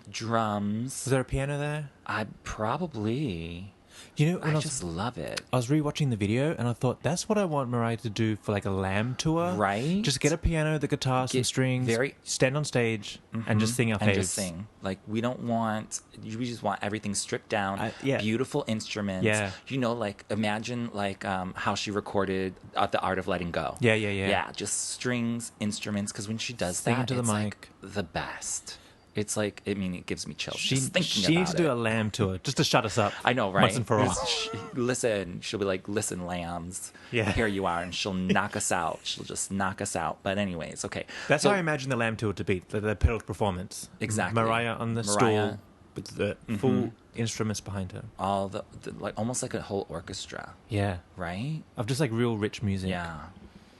drums. Was there a piano there? I probably. You know, I just love it. I was rewatching the video and I thought that's what I want Mariah to do for like a Lamb tour. Right. Just get a piano, the guitar, some strings, stand on stage and just sing our faves. And just sing. Like we just want everything stripped down. Beautiful instruments. Yeah. You know, like imagine like how she recorded The Art of Letting Go. Yeah. Yeah, just strings, instruments, because when she does sing that, into the it's mic. like the best. It's like, I mean, it gives me chills. She she needs to do a Lamb tour just to shut us up. I know, right? Once and for all. She'll be like, listen, lambs. Yeah. Here you are. And she'll knock us out. She'll just knock us out. But anyways, okay. That's how I imagine the Lamb tour to be, the Petals performance. Exactly. Mariah on the stool with the full instruments behind her. All the like, almost like a whole orchestra. Yeah. Right? Of just like real rich music. Yeah.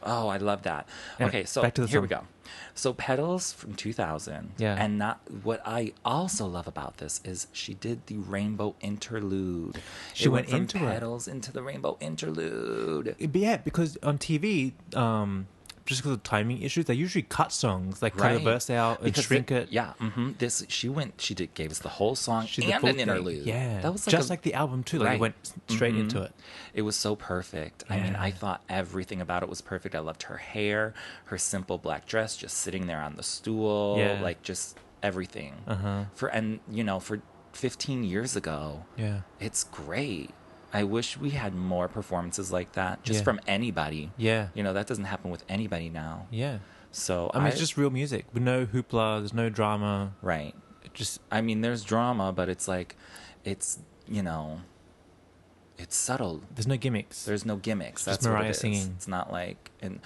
Oh, I love that. Okay, so back to the here song. we go. So Petals from 2000. Yeah. And not what I also love about this is she did the Rainbow Interlude. She went from into Petals into the Rainbow Interlude. Yeah, because on TV, just because of timing issues, they usually cut songs, like cut a verse out and shrink it. Yeah. She gave us the whole song and an interlude. Yeah. That was just like the album too. Like it went straight into it. It was so perfect. I mean, I thought everything about it was perfect. I loved her hair, her simple black dress, just sitting there on the stool, like just everything. For 15 years ago, it's great. I wish we had more performances like that, just from anybody. Yeah. You know, that doesn't happen with anybody now. Yeah. So I mean, it's just real music with no hoopla. There's no drama. Right. I mean, there's drama, but it's like, it's subtle. There's no gimmicks. There's no gimmicks. That's Mariah what it is. Singing. It's not like and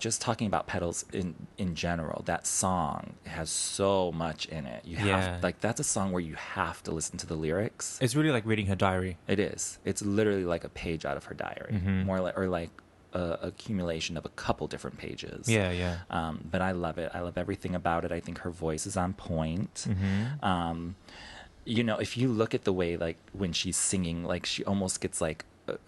just talking about Petals in general, that song has so much in it. You have that's a song where you have to listen to the lyrics. It's really like reading her diary. It is. It's literally like a page out of her diary, more like a accumulation of a couple different pages. Yeah. But I love it. I love everything about it. I think her voice is on point. If you look at the way like when she's singing, like she almost gets like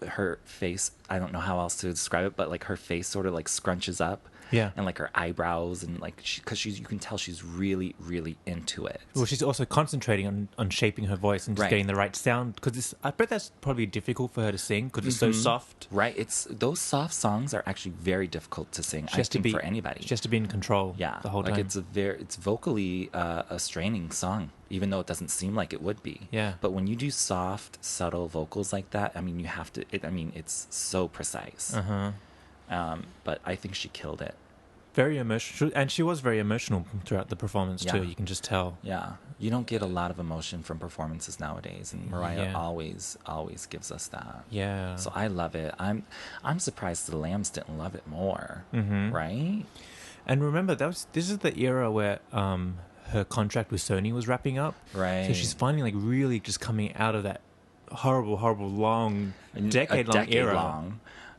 her face, I don't know how else to describe it, but like her face sort of like scrunches up, and like her eyebrows, and like because you can tell she's really, really into it. Well, she's also concentrating on shaping her voice and just getting the right sound, because I bet that's probably difficult for her to sing because it's so soft. Right, those soft songs are actually very difficult to sing. I think for anybody, she has to be in control. The whole time. It's vocally a straining song, even though it doesn't seem like it would be. Yeah. But when you do soft, subtle vocals like that, I mean, you have to. It's so precise. But I think she killed it. Very emotional, and she was very emotional throughout the performance too. You can just tell. Yeah, you don't get a lot of emotion from performances nowadays, and Mariah always gives us that. Yeah. So I love it. I'm surprised the Lambs didn't love it more. Right. And remember, this is the era where her contract with Sony was wrapping up. Right. So she's finally like really just coming out of that horrible, long decade-long era.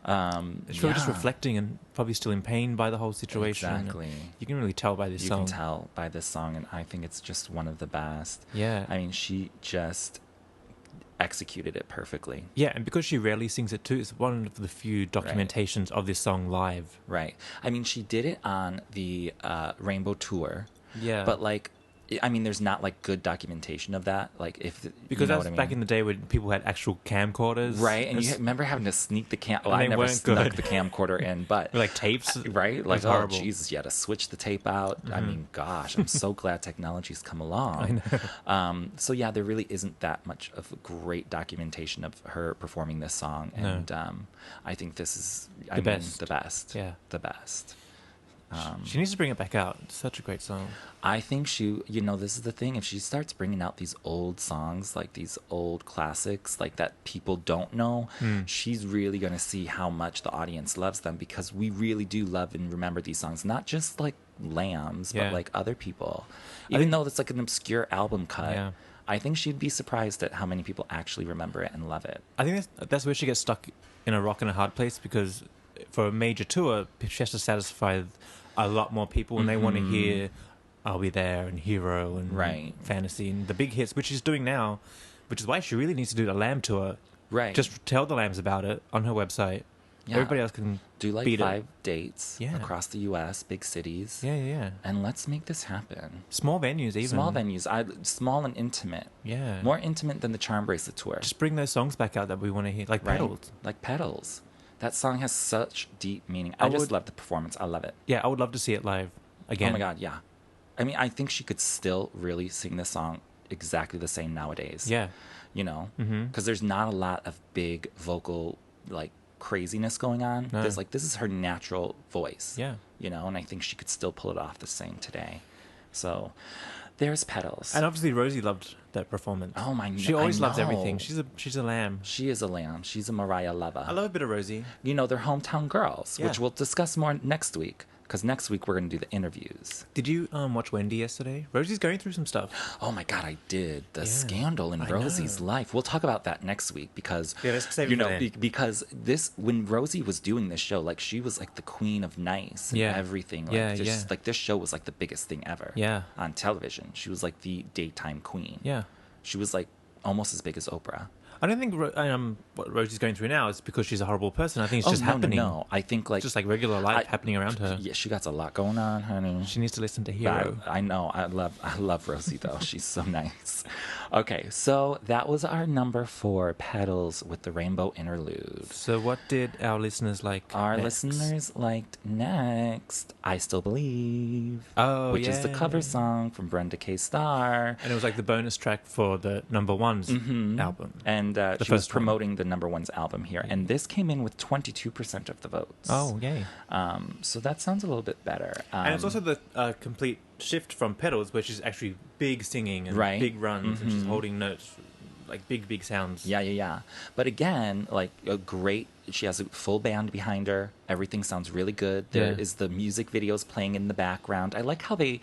She's probably just reflecting and probably still in pain by the whole situation. Exactly. You can really tell by this song. You can tell by this song, and I think it's just one of the best. Yeah. I mean, she just executed it perfectly. Yeah, and because she rarely sings it too, it's one of the few documentations of this song live. Right. I mean, she did it on the Rainbow Tour. Yeah. But like, I mean, there's not like good documentation of that. Like if because you know that what was I mean? back in the day when people had actual camcorders, right? And you remember having to sneak the And I they never weren't snuck good. the camcorder in, but like tapes, right? Like, was oh horrible. Jesus, you had to switch the tape out. I mean, gosh, I'm so glad technology's come along. I know. So yeah, there really isn't that much of great documentation of her performing this song, and I think this is the best. Yeah, the best. She needs to bring it back out. It's such a great song. I think this is the thing. If she starts bringing out these old songs, like these old classics, like that people don't know, she's really going to see how much the audience loves them, because we really do love and remember these songs. Not just like Lambs, but like other people. Even though it's like an obscure album cut, I think she'd be surprised at how many people actually remember it and love it. I think that's where she gets stuck in a rock and a hard place, because for a major tour, she has to satisfy a lot more people, and they want to hear I'll Be There and Hero and Fantasy and the big hits, which she's doing now, which is why she really needs to do the Lamb tour. Right. Just tell the Lambs about it on her website. Yeah. Everybody else can do like beat 5 dates across the U.S., big cities. Yeah. And let's make this happen. Small venues, even. Small venues. Small and intimate. Yeah. More intimate than the Charm Bracelet tour. Just bring those songs back out that we want to hear, like Petals. Like Petals. That song has such deep meaning. I just love the performance. I love it. Yeah, I would love to see it live again. Oh my God, yeah. I mean, I think she could still really sing this song exactly the same nowadays. Yeah. You know? Because there's not a lot of big vocal, like, craziness going on. No. There's like, this is her natural voice. Yeah. You know? And I think she could still pull it off the same today. So there's Petals. And obviously Rosie loved that performance. Oh my! She always loves know. everything. She's a lamb. She is a lamb. She's a Mariah lover. I love a bit of Rosie. You know, they're hometown girls, Yeah. which we'll discuss more next week. Because next week we're going to do the interviews. Did you watch Wendy yesterday? Rosie's going through some stuff. Oh my God, I did. The scandal in Rosie's life. We'll talk about that next week because, let's save it for then. Because when Rosie was doing this show, like she was like the queen of nice and everything. Like, like this show was like the biggest thing ever on television. She was like the daytime queen. Yeah. She was like almost as big as Oprah. I don't think what Rosie's going through now is because she's a horrible person. I think it's just happening. No, I think like just like regular life happening around her. Yeah, she got a lot going on, honey. She needs to listen to Hero. I know. I love Rosie though. She's so nice. Okay, so that was our number 4, Petals with the Rainbow Interlude. So what did our listeners like? Our next? listeners liked next I Still Believe. Oh, which is the cover song from Brenda K. Starr. And it was like the bonus track for the number 1's album. And she was promoting the number 1's album here. And this came in with 22% of the votes. Oh, yay. So that sounds a little bit better. And it's also the complete shift from Petals, where she's actually big singing and big runs, and she's holding notes, like big sounds. Yeah. But again, like she has a full band behind her. Everything sounds really good. There is the music videos playing in the background. I like how the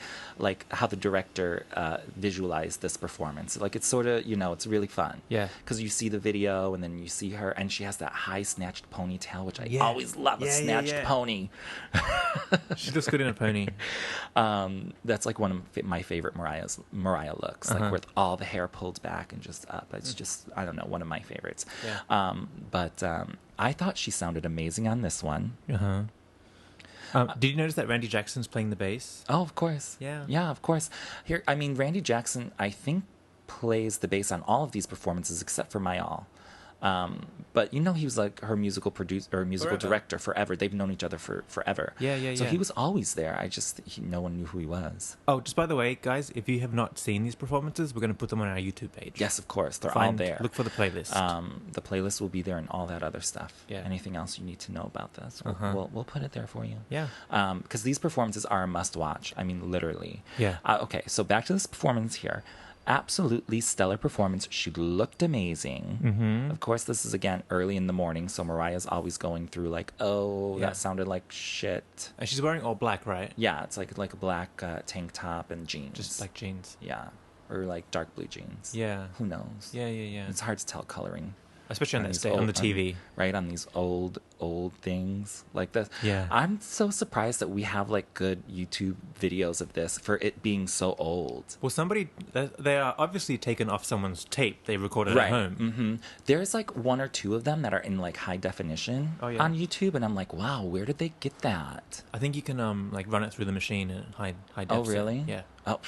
director visualized this performance. Like it's sort of, it's really fun. Yeah. Because you see the video and then you see her and she has that high snatched ponytail, which I always love a snatched pony. She looks good in a pony. That's like one of my favorite Mariah looks, like with all the hair pulled back and just up. It's just, I don't know, one of my favorites. Yeah. But I thought she sounded amazing on this one. Did you notice that Randy Jackson's playing the bass? Oh, of course. Yeah, of course. Randy Jackson, I think, plays the bass on all of these performances except for My All. But he was like her musical producer or musical director forever. They've known each other for forever. Yeah. So he was always there. No one knew who he was. Oh, just by the way, guys, if you have not seen these performances, we're going to put them on our YouTube page. Yes, of course. They're all there. Look for the playlist. The playlist will be there and all that other stuff. Yeah. Anything else you need to know about this, we'll put it there for you. Yeah. Because these performances are a must-watch. I mean, literally. Yeah. Okay, so back to this performance here. Absolutely stellar performance. She looked amazing. Of course, this is again early in the morning, so Mariah's always going through like, that sounded like shit. And she's wearing all black, right? Yeah, it's like a black tank top and jeans. Just like jeans. Yeah, or like dark blue jeans. Yeah. Who knows? Yeah. It's hard to tell coloring. Especially on the TV. Right, on these old things like this. Yeah. I'm so surprised that we have like good YouTube videos of this for it being so old. Well, they are obviously taken off someone's tape. They recorded at home. There's like 1 or 2 of them that are in like high definition on YouTube. And I'm like, wow, where did they get that? I think you can like run it through the machine and high def. Oh, really? Yeah. Oh,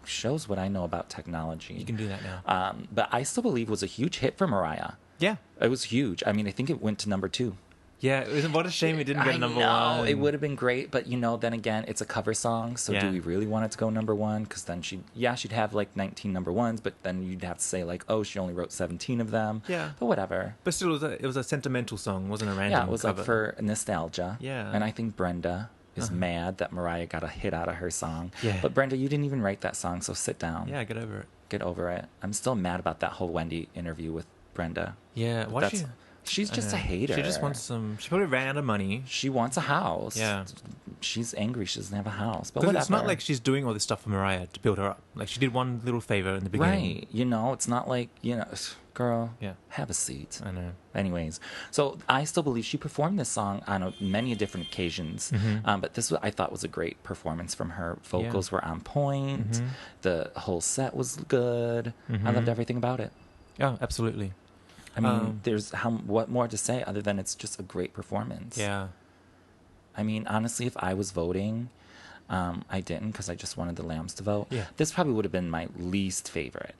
shows what I know about technology. You can do that now. But I Still Believe was a huge hit for Mariah. Yeah. It was huge. I mean, I think it went to number 2. Yeah, what a shame it didn't get number I know, 1. it would have been great, but then again, it's a cover song, so do we really want it to go number 1? Because then she'd have like 19 number 1s, but then you'd have to say like, oh, she only wrote 17 of them. Yeah. But whatever. But still, it was a sentimental song, wasn't a random Yeah, it was cover. like for nostalgia. Yeah. And I think Brenda is mad that Mariah got a hit out of her song. Yeah. But Brenda, you didn't even write that song, so sit down. Yeah, get over it. Get over it. I'm still mad about that whole Wendy interview with Brenda. Yeah, why she... She's just a hater. She just wants some... She probably ran out of money. She wants a house. Yeah. She's angry she doesn't have a house. But Because whatever. it's not like she's doing all this stuff for Mariah to build her up. Like, she did one little favor in the beginning. Right. It's not like, girl, Yeah. have a seat. I know. Anyways, so I Still Believe she performed this song on many different occasions. But this I thought was a great performance from her. Vocals were on point. The whole set was good. I loved everything about it. Oh, absolutely. I mean, what more to say other than it's just a great performance. Yeah. I mean, honestly, if I was voting, I didn't because I just wanted the Lambs to vote. Yeah. This probably would have been my least favorite.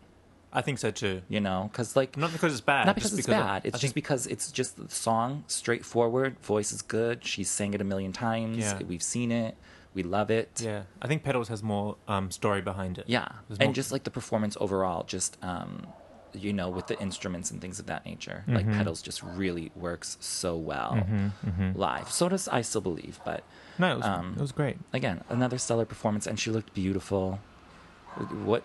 I think so too. Because like... Not because it's bad. Not because just it's bad. It's just because it's just the song, straightforward, voice is good. She's sang it a million times. Yeah. We've seen it. We love it. Yeah. I think Petals has more story behind it. Yeah. There's And more... just like the performance overall, just... with the instruments and things of that nature. Like Petals just really works so well live. So does I Still Believe, but No, it was great. again, another stellar performance, and she looked beautiful. What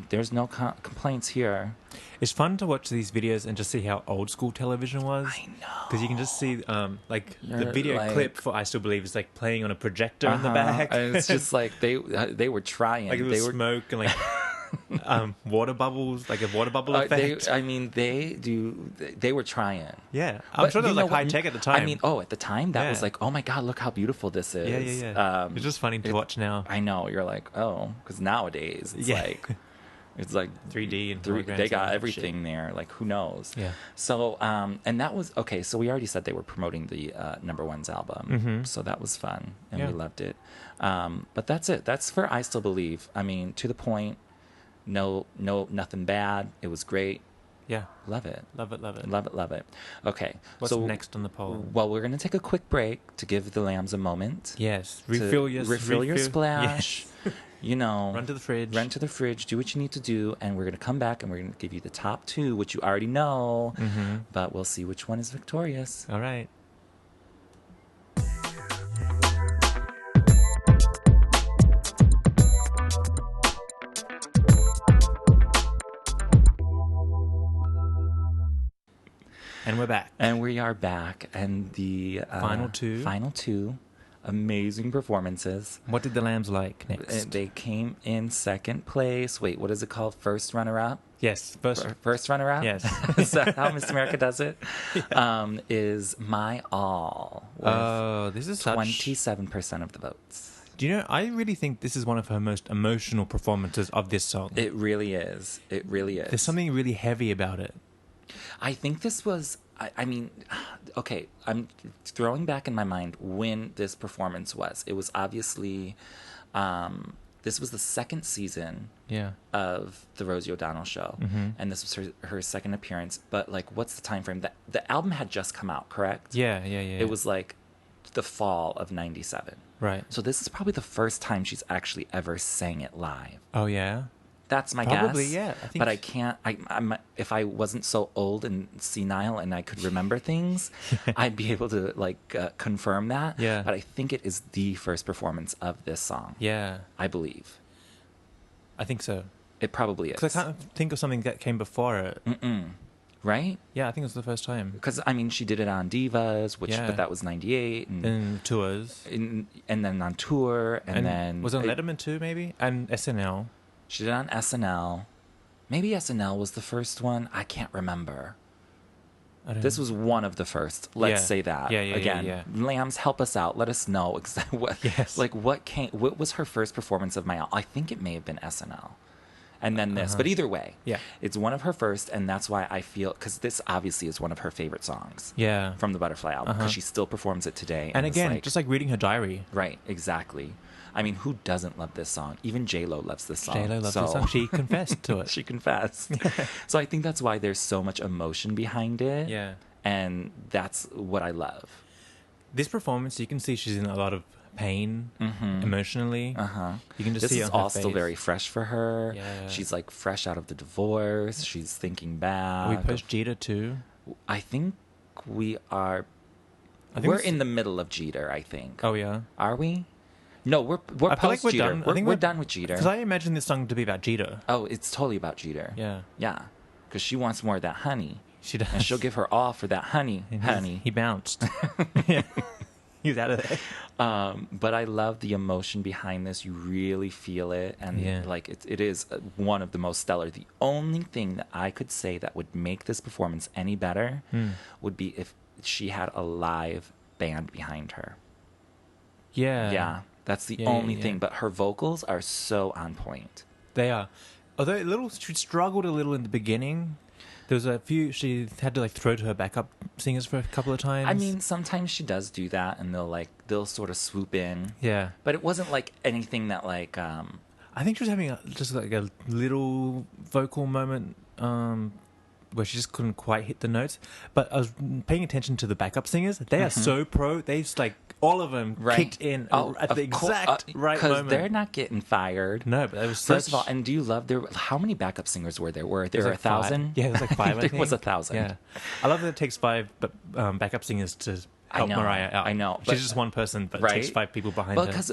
there's no complaints here. It's fun to watch these videos and just see how old school television was. I know. Because you can just see the video like- clip for I Still Believe is like playing on a projector in the back. And it's just like they were trying. like they were smoke and like water bubbles, like a water bubble effect. They were trying. Yeah, I'm But sure that you was know like what? high tech at the time. I mean, at the time that was Yeah. like, oh my god, look how beautiful this is. yeah. It's just funny to watch now. I know. You're like, oh, because nowadays it's Yeah. like, it's like 3D and they holograms got and everything shit. there. Like, who knows? Yeah. So, and that was okay. So we already said they were promoting the number one's album. So that was fun, and Yeah. we loved it. But that's it. That's for I Still Believe. I mean, to the point. No, nothing bad. It was great. Yeah, Love it. love it, love it. Love it, love it. Okay. What's so next on the poll? Well, we're going to take a quick break to give the lambs a moment. Yes, to refill your splash. Yes. Run to the fridge. Run to the fridge. Do what you need to do, and we're going to come back and we're going to give you the top 2, which you already know. But we'll see which one is victorious. All right. And we're back. And we are back, and the Final two amazing performances. What did the lambs like next? They came in second place. Wait, what is it called? First runner-up? Yes, First runner-up? Yes. Is that how Miss America does it? Yeah. Is My All. Oh, this is 27% of the votes. Do you know, I really think this is one of her most emotional performances of this song. It really is. It really is. There's something really heavy about it. I think this was, I mean, okay, I'm throwing back in my mind when this performance was. It was obviously, this was the second season of the Rosie O'Donnell Show, and this was her second appearance. But like, what's the time frame? The album had just come out, correct? Yeah. It was like the fall of '97. Right. So this is probably the first time she's actually ever sang it live. Oh, yeah? That's my Probably, guess. yeah. I think but I can't. I'm if I wasn't so old and senile and I could remember things, I'd be able to confirm that. Yeah. But I think it is the first performance of this song. Yeah. I believe. I think so. It probably is. Because I can't think of something that came before it. Right? Yeah, I think it was the first time. Because I mean, she did it on Divas, but that was '98, and tours, and then on tour, and then was it on Letterman too, maybe, and SNL. She did it on SNL. Maybe SNL was the first one. I can't remember. This was one of the first. Let's say that. Yeah. Again, Lambs, help us out. Let us know what. Yes. Like what was her first performance of My All? I think it may have been SNL, and then this. But either way, Yeah. it's one of her first, and that's why I feel, because this obviously is one of her favorite songs. Yeah. From the Butterfly album, because she still performs it today. And it's again, like, just like reading her diary. right, exactly. I mean, who doesn't love this song? Even J-Lo loves this song. J-Lo loves this song. She confessed to it. She confessed. So I think that's why there's so much emotion behind it. Yeah. And that's what I love. This performance, you can see she's in a lot of pain emotionally. You can just This see it is on her all still face. very fresh for her. Yeah. She's like fresh out of the divorce. She's thinking back. Are we post Jeter too? I think we are. I think We're it's- in the middle of Jeter, I think. Oh yeah. Are we? No, we're I feel like post we're Jeter. done. I think We're done with Jeter. Because I imagine this song to be about Jeter. Oh, it's totally about Jeter. Yeah. Yeah. Because she wants more of that honey. She does. And she'll give her all for that honey. And honey. He bounced. Yeah. He's out of there. But I love the emotion behind this. You really feel it. And Yeah. like it is one of the most stellar. The only thing that I could say that would make this performance any better would be if she had a live band behind her. Yeah. Yeah. That's the Yeah, only yeah. thing. But her vocals are so on point. They are. Although she struggled a little in the beginning. There was a few, she had to like throw to her backup singers for a couple of times. I mean, sometimes she does do that, and they'll sort of swoop in. Yeah. But it wasn't like anything that like I think she was having just like a little vocal moment where she just couldn't quite hit the notes. But I was paying attention to the backup singers. They are so pro. They just like, all of them kicked in at the exact right moment. Because they're not getting fired. No, but that was First of all, and do you love how many backup singers were there? Were there 1,000? Yeah, there's like 5, I think. There was 1,000. Yeah. I love that it takes 5 backup singers to help Mariah out. I know. She's just one person, but it takes 5 people behind her. Well, because,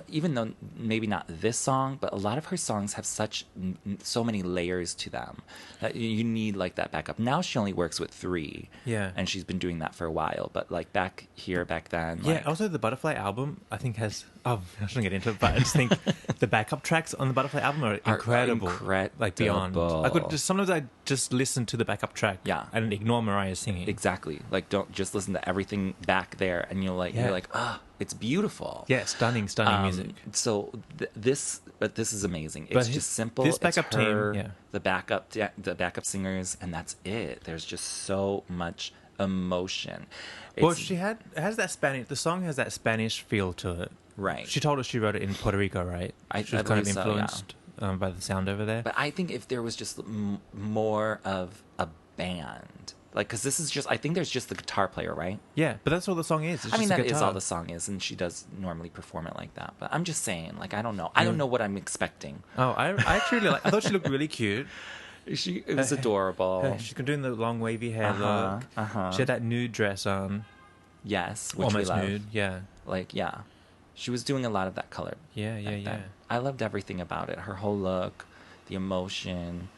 even though maybe not this song, but a lot of her songs have so many layers to them that you need like that backup. Now she only works with 3. Yeah. And she's been doing that for a while. But like back then. Yeah, like, also the Butterfly album, I think has... Oh, I shouldn't get into it, but I just think the backup tracks on the Butterfly album are incredible. Like beyond. Sometimes I just listen to the backup track and ignore Mariah singing. Exactly. Like, don't just listen to everything back there, and you're like, it's beautiful. Yeah, stunning music. So this is amazing. But It's just simple. this backup it's her, team, the backup singers, and that's it. There's just so much emotion. Well, it has that Spanish. The song has that Spanish feel to it. Right. She told us she wrote it in Puerto Rico, right? She was kind of influenced by the sound over there. But I think if there was just more of a band, like, because this is just, I think there's just the guitar player, right? Yeah, but that's all the song is. I mean, that is all the song is, and she does normally perform it like that. But I'm just saying, like, I don't know. I don't know what I'm expecting. Oh, I actually really I thought she looked really cute. It was adorable. She's doing the long wavy hair look. She had that nude dress on. Yes, which almost we love. nude. Yeah. Like, yeah. She was doing a lot of that color. Yeah. I loved everything about it. Her whole look, the emotion.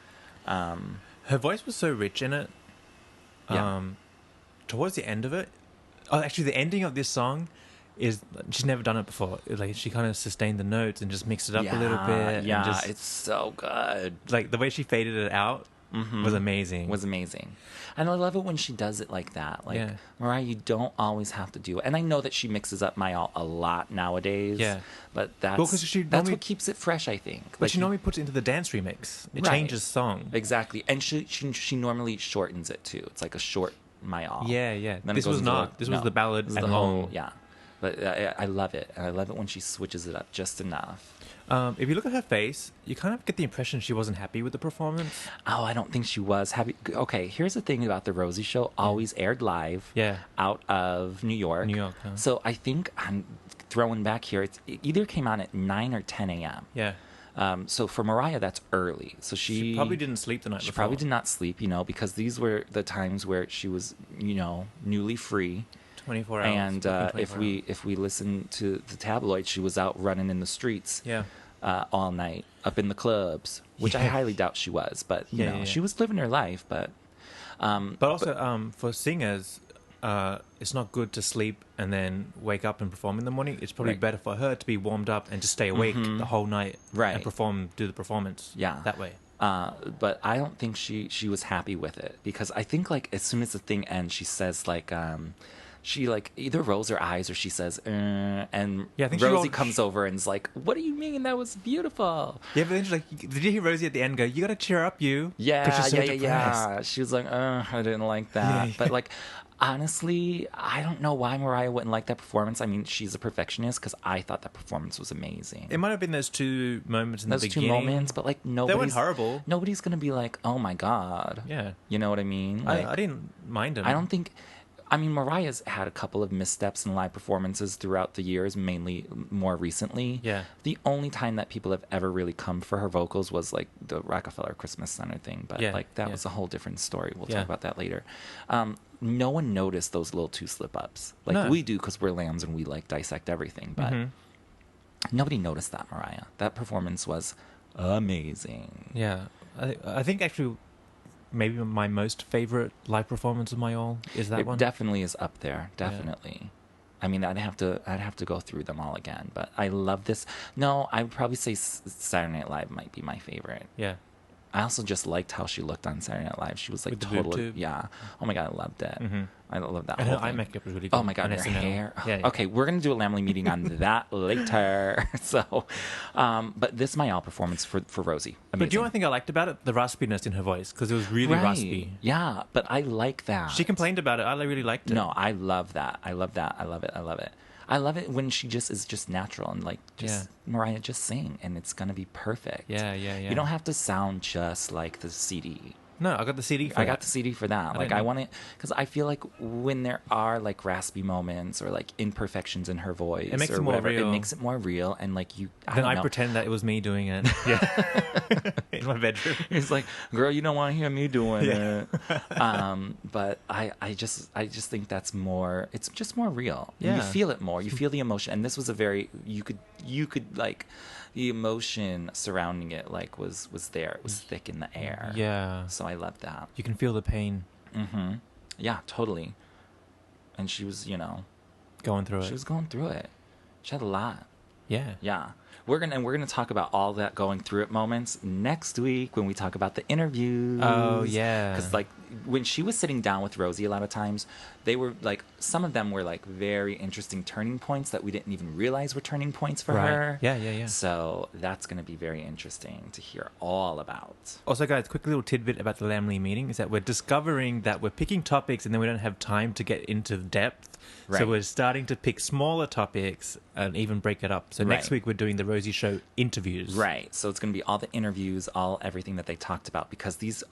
Her voice was so rich in it. Yeah. Towards the end of it, actually, the ending of this song is she's never done it before. Like she kind of sustained the notes and just mixed it up a little bit. Yeah, and just, it's so good. Like the way she faded it out was amazing. And I love it when she does it like that. Like, Mariah, you don't always have to do it. And I know that she mixes up my all a lot nowadays. Yeah. But that's what keeps it fresh, I think. But like, she normally puts it into the dance remix. It changes song. Exactly. And she normally shortens it too. It's like a short my all. Yeah. Then this was not. This was the ballad and long. Yeah. But I love it. And I love it when she switches it up just enough. If you look at her face, you kind of get the impression she wasn't happy with the performance. Oh, I don't think she was happy. Okay, here's the thing about the Rosie show. Always aired live out of New York. Huh? So I think I'm throwing back here. It either came on at 9 or 10 a.m. Yeah. So for Mariah, that's early. So she probably didn't sleep the night before. She probably did not sleep, because these were the times where she was, newly free. 24 hours. And if we listen to the tabloids, she was out running in the streets all night, up in the clubs, which I highly doubt she was. But, she was living her life. But also, for singers, it's not good to sleep and then wake up and perform in the morning. It's probably better for her to be warmed up and just stay awake the whole night and do the performance that way. But I don't think she was happy with it, because I think, like, as soon as the thing ends, she says, like, she like either rolls her eyes or she says, and Yeah, I think Rosie comes over and is like, "What do you mean? That was beautiful." Yeah, but then she's like, did you hear Rosie at the end go, "You got to cheer up, you"? Yeah, 'Cause she's so yeah. depressed. She was like, I didn't like that. Yeah. But like, honestly, I don't know why Mariah wouldn't like that performance. I mean, she's a perfectionist because I thought that performance was amazing. It might have been those two moments in Those the two beginning. moments, but like They weren't horrible. Nobody's gonna be like, "Oh my god." Yeah. You know what I mean? Like, I didn't mind them. I don't think. I mean, Mariah's had a couple of missteps in live performances throughout the years, mainly more recently. Yeah. The only time that people have ever really come for her vocals was like the Rockefeller Christmas Center thing, but Yeah, like that yeah. was a whole different story. We'll Yeah. talk about that later. No one noticed those little two slip ups. Like No. we do because we're lambs and we like dissect everything, but nobody noticed that, Mariah. That performance was amazing. Yeah. I think actually maybe my most favorite live performance of my all is that It one. definitely is up there. Definitely. I mean, I'd have to go through them all again, but I love this. No, I would probably say Saturday Night Live might be my favorite. Yeah. I also just liked how she looked on Saturday Night Live. She was like With the boob totally, tube? yeah. Oh my god, I loved it. I love that. And whole her eye thing. makeup was really good. Oh my god, on her SNL. hair. Yeah. Okay, we're gonna do a Lambily meeting on that later. So, but this is my all performance for Rosie. Amazing. But do you know what I think I liked about it? The raspiness in her voice, because it was really Right. raspy. Yeah, but I like that. She complained about it. I really liked it. No, I love that. I love that. I love it. I love it. I love it when she just is just natural and like just Mariah just sing and it's gonna be perfect. Yeah. You don't have to sound just like the CD. No, I got the CD for I that. got the CD for that. Like didn't I know. want it because I feel like when there are like raspy moments or like imperfections in her voice, It makes or it more whatever, real. It makes it more real and like you. Then don't I know. pretend that it was me doing it. Yeah. In my bedroom. It's like, girl, you don't want to hear me doing Yeah. it. But I just think that's more. It's just more real. Yeah. You feel it more. You feel the emotion. And this was a very you could like the emotion surrounding it like was there. It was thick in the air. Yeah. So I love that. You can feel the pain Yeah, totally. And she was, going through she it. was going through it. She had a lot. Yeah. Yeah. We're gonna talk about all that going through it moments next week when we talk about the interviews. Oh, yeah. Because like when she was sitting down with Rosie, a lot of times they were like some of them were like very interesting turning points that we didn't even realize were turning points for Right. her. Yeah. So that's gonna be very interesting to hear all about. Also, guys, quick little tidbit about the Lambily meeting is that we're discovering that we're picking topics and then we don't have time to get into depth. Right. So we're starting to pick smaller topics and even break it up. So next Right. week we're doing the Rosie Show interviews. Right. So it's going to be all the interviews, everything that they talked about because these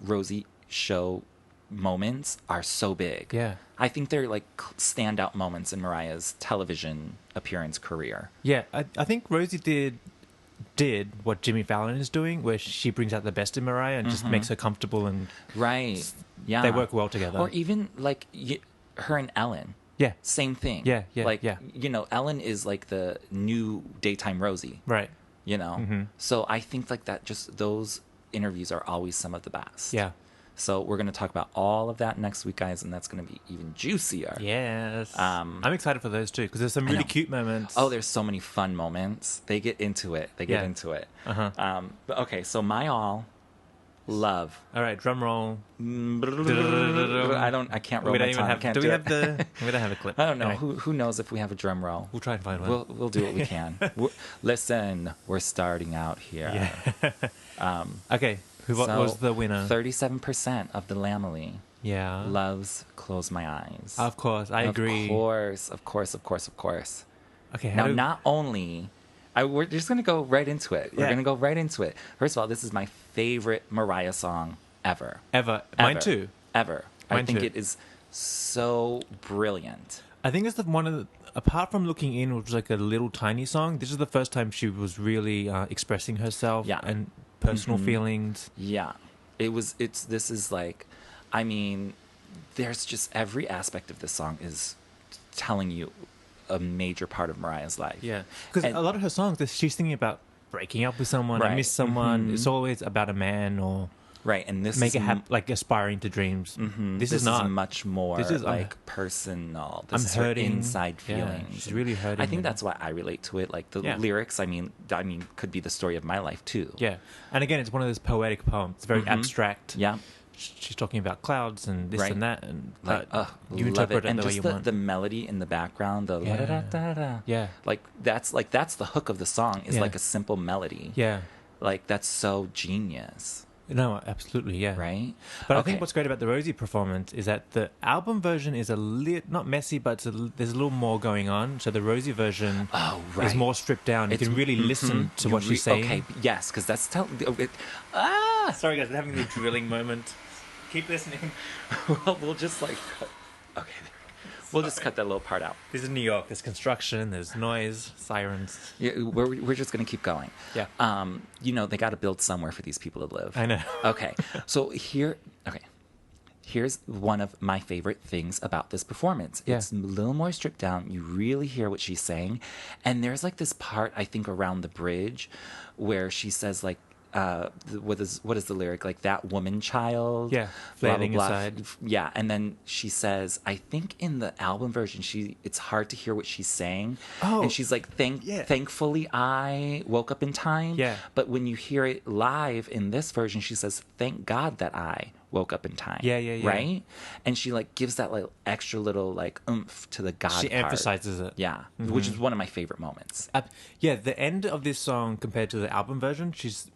Rosie Show moments are so big. Yeah. I think they're like standout moments in Mariah's television appearance career. Yeah, I think Rosie did what Jimmy Fallon is doing, where she brings out the best in Mariah and just makes her comfortable, and Right. Yeah. they work well together. Or even like her and Ellen. Yeah. Same thing. Yeah, Like, yeah. Ellen is like the new daytime Rosie. Right. So I think like that, just those interviews are always some of the best. Yeah. So we're going to talk about all of that next week, guys, and that's going to be even juicier. Yes. I'm excited for those too, because there's some I really know. cute moments. Oh, there's so many fun moments. They get into it. Yeah. But okay, so my all love. All right, drum roll. I can't roll We my don't even tongue. have. Can't Do we do have it. the? We don't have a clip. I don't know. Anyway, Who knows if we have a drum roll? we'll try and find one. We'll do what we can. Listen, we're starting out here. Yeah. Okay. What So, was the winner? 37% of the Lambily Yeah. loves Close My Eyes. Of course, I agree. Of course. Okay. Now, not only... we're just going to go right into it. We're Yeah. going to go right into it. First of all, this is my favorite Mariah song ever. Ever. Mine Ever. too. Ever. I Mine think too. it is so brilliant. I think it's one of the, apart from Looking In, which was like a little tiny song, this is the first time she was really expressing herself Yeah. and personal feelings. Yeah. This is like, I mean, there's just every aspect of this song is telling you a major part of Mariah's life. Yeah. Because And- a lot of her songs, she's thinking about breaking up with someone, I Right. miss someone. Mhm. It's always about a man or Right, and this make is it like aspiring to dreams. This is not. much more This is, like personal. This I'm is her hurting. inside Yeah, feelings. she's really hurting I think and- that's why I relate to it. Like the Yeah. lyrics, I mean, could be the story of my life too. Yeah. And again, it's one of those poetic poems. It's very abstract. Yeah. she's talking about clouds and this and that, and you interpret it and the way you want. The melody in the background, the la da da da. Yeah, that's the hook of the song is like a simple melody. Yeah, like that's so genius. No, absolutely, yeah. Right? But I think what's great about the Rosie performance is that the album version is not messy, but there's a little more going on. So the Rosie version is more stripped down. You can really listen to what she's saying. Okay, yes, because that's... Sorry, guys, we're having a drilling moment. Keep listening. Well, we'll just Okay, we'll just cut that little part out. This is New York. There's construction, there's noise, sirens. Yeah, we're just going to keep going. Yeah. They got to build somewhere for these people to live. I know. Okay. So here's one of my favorite things about this performance. Yeah. It's a little more stripped down. You really hear what she's saying. And there's like this part, I think, around the bridge where she says like, what is the lyric, like that woman child, flailing inside, and then she says, I think in the album version it's hard to hear what she's saying, and she's like, thankfully I woke up in time, but when you hear it live in this version, she says, thank God that I woke up in time, right? And she like gives that like extra little like oomph to the God she part. Emphasizes it, which is one of my favorite moments. The end of this song compared to the album version, she's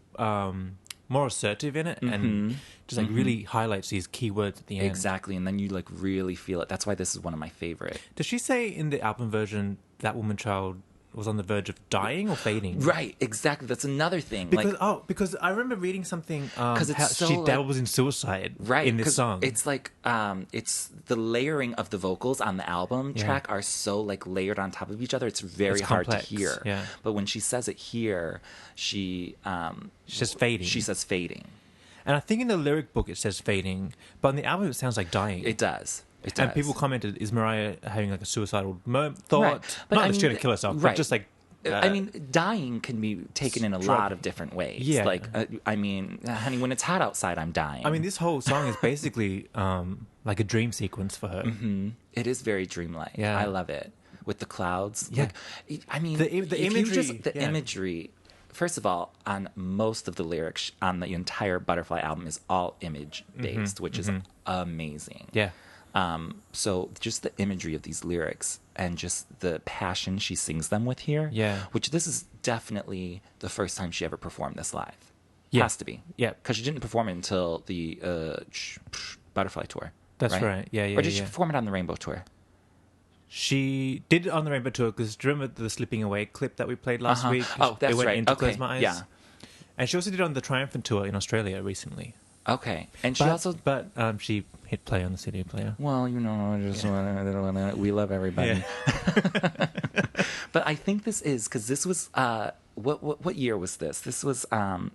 more assertive in it, and just like really highlights these keywords at the end. Exactly, and then you like really feel it. That's why this is one of my favorite. Does she say in the album version that woman child was on the verge of dying or fading? Right, exactly. That's another thing. Because I remember reading something because she dabbles in suicide in this song. It's like it's the layering of the vocals on the album track are so like layered on top of each other. It's very hard to hear. Yeah. But when she says it here, she says fading. She says fading. And I think in the lyric book it says fading, but on the album it sounds like dying. It does. And people commented, is Mariah having like a suicidal thought? Right. But not that she's going to kill herself, but just like... dying can be taken in a lot of different ways. Yeah. Like, honey, when it's hot outside, I'm dying. I mean, this whole song is basically like a dream sequence for her. Mm-hmm. It is very dreamlike. Yeah. I love it. With the clouds. Yeah. Like, I mean, the imagery... imagery... First of all, on most of the lyrics on the entire Butterfly album is all image-based, which is amazing. Yeah. So just the imagery of these lyrics and just the passion she sings them with here, which this is definitely the first time she ever performed this live. Yeah. Has to be. Yeah. Because she didn't perform it until the Butterfly tour. That's right. Yeah. Or did she perform it on the Rainbow tour? She did it on the Rainbow tour, because do you remember the Slipping Away clip that we played last week? Oh, that's it went right. into Okay. Close My Eyes. Yeah. And she also did it on the Triumphant tour in Australia recently. Okay. And she she hit play on the CD player. Well, we love everybody. Yeah. But I think this is, because this was, what year was this? This was,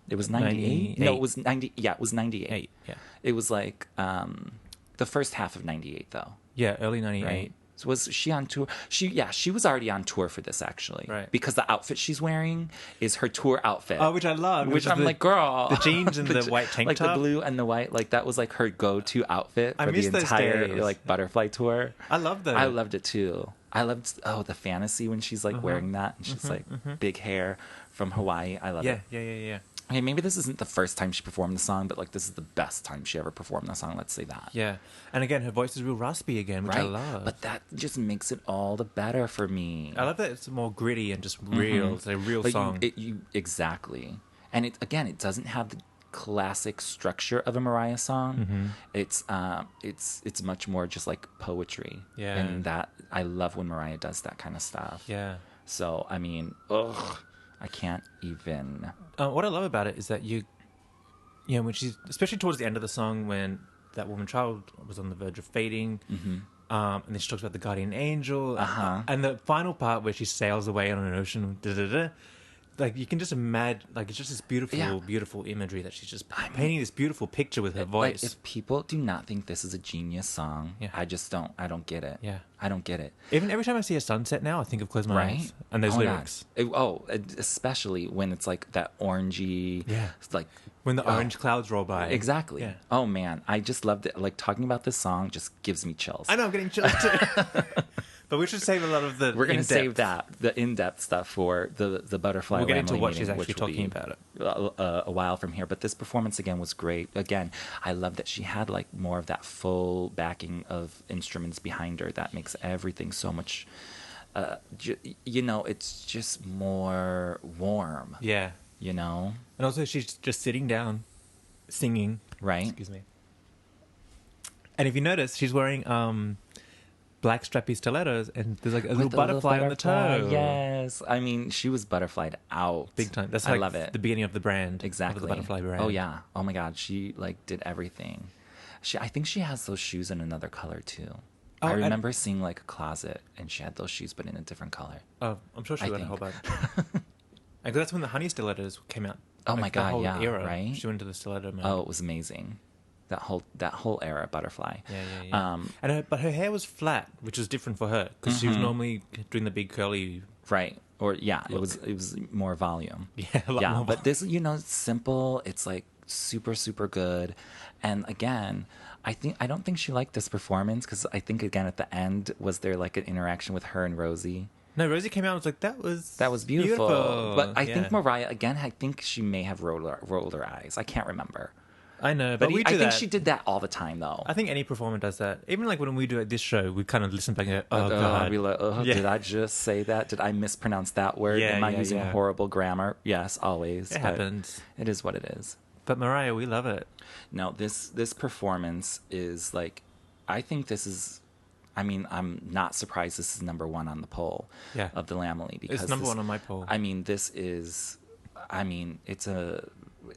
it was 98? No, it was 90, it was 98. Yeah. It was like, the first half of 98, though. Yeah, early 98. Right? So was she on tour? She was already on tour for this, actually. Right. Because the outfit she's wearing is her tour outfit. Oh, which I love. Which I'm like, girl. The jeans and the white tank like top. Like the blue and the white. Like that was like her go-to outfit for the entire like Butterfly tour. I love that. I loved it too. I loved, the fantasy when she's like wearing that. And she's like big hair from Hawaii. I love it. Yeah. Okay, maybe this isn't the first time she performed the song, but like this is the best time she ever performed the song. Let's say that. Yeah, and again, her voice is real raspy again, which I love. But that just makes it all the better for me. I love that it's more gritty and just real. It's a real song. Exactly, and it doesn't have the classic structure of a Mariah song. It's much more just like poetry. Yeah, and that I love when Mariah does that kind of stuff. Yeah. So I mean, I can't even. What I love about it is that when she's, especially towards the end of the song, when that woman child was on the verge of fading, and then she talks about the guardian angel, and the final part where she sails away on an ocean, like you can just imagine, like it's just this beautiful imagery that she's just painting this beautiful picture with her voice. Like, if people do not think this is a genius song, I just don't. I don't get it. Yeah, I don't get it. Even every time I see a sunset now, I think of Close My Eyes and those lyrics. Especially when it's like that orangey. Yeah, it's like when the orange clouds roll by. Exactly. Yeah. Oh man, I just loved it. Like talking about this song just gives me chills. I know, I'm getting chills too. But we should save a lot of the. We're going to save the in-depth stuff for the butterfly. We'll get into Lambily what meeting, she's actually talking about it a while from here. But this performance again was great. Again, I love that she had like more of that full backing of instruments behind her. That makes everything so much. You know, it's just more warm. Yeah. You know, and also she's just sitting down, singing. Right. Excuse me. And if you notice, she's wearing black strappy stilettos, and there's like a little butterfly on the toe. Yes, I mean she was butterflied out big time. That's I like love it. The beginning of the brand, exactly. Of the butterfly brand. Oh yeah. Oh my God, she like did everything. I think she has those shoes in another color too. I remember seeing like a closet, and she had those shoes, but in a different color. Oh, I'm sure she went a whole bunch. Because that's when the honey stilettos came out. Oh like my God, whole yeah, era. right? She went to the stiletto mode. Oh, it was amazing. That whole era, butterfly. Yeah. But her hair was flat, which was different for her because she was normally doing the big curly. Right. Or look. it was more volume. Yeah, a lot more. But this, you know, it's simple. It's like super super good. And again, I don't think she liked this performance because I think again at the end was there like an interaction with her and Rosie. No, Rosie came out and was like, that was beautiful. But I think Mariah, again, I think she may have rolled her eyes. I can't remember. I know, but I think she did that all the time, though. I think any performer does that. Even like when we do at this show, we kind of listen back and go, oh, God. I'd be like, did I just say that? Did I mispronounce that word? Am I using horrible grammar? Yes, always. It happens. It is what it is. But Mariah, we love it. No, this performance is like, I think this is... I mean, I'm not surprised this is number one on the poll of the Lambily because it's number one on my poll. I mean, it's a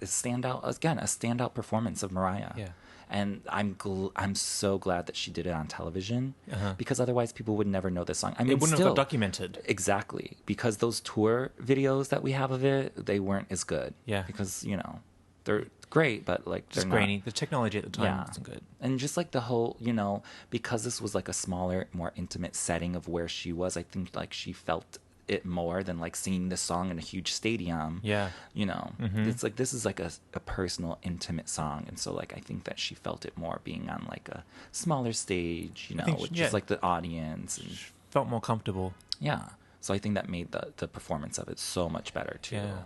standout performance of Mariah. Yeah. And I'm so glad that she did it on television because otherwise people would never know this song. I mean, it wouldn't have got documented. Exactly. Because those tour videos that we have of it, they weren't as good. Yeah. Because, you know, they're great, but like they're just grainy. The technology at the time wasn't good. And just like the whole, you know, because this was like a smaller, more intimate setting of where she was, I think like she felt it more than like singing this song in a huge stadium. Yeah. You know, it's like this is like a personal, intimate song. And so like I think that she felt it more being on like a smaller stage, you know, with just like the audience. And she felt more comfortable. Yeah. So I think that made the performance of it so much better too. Yeah.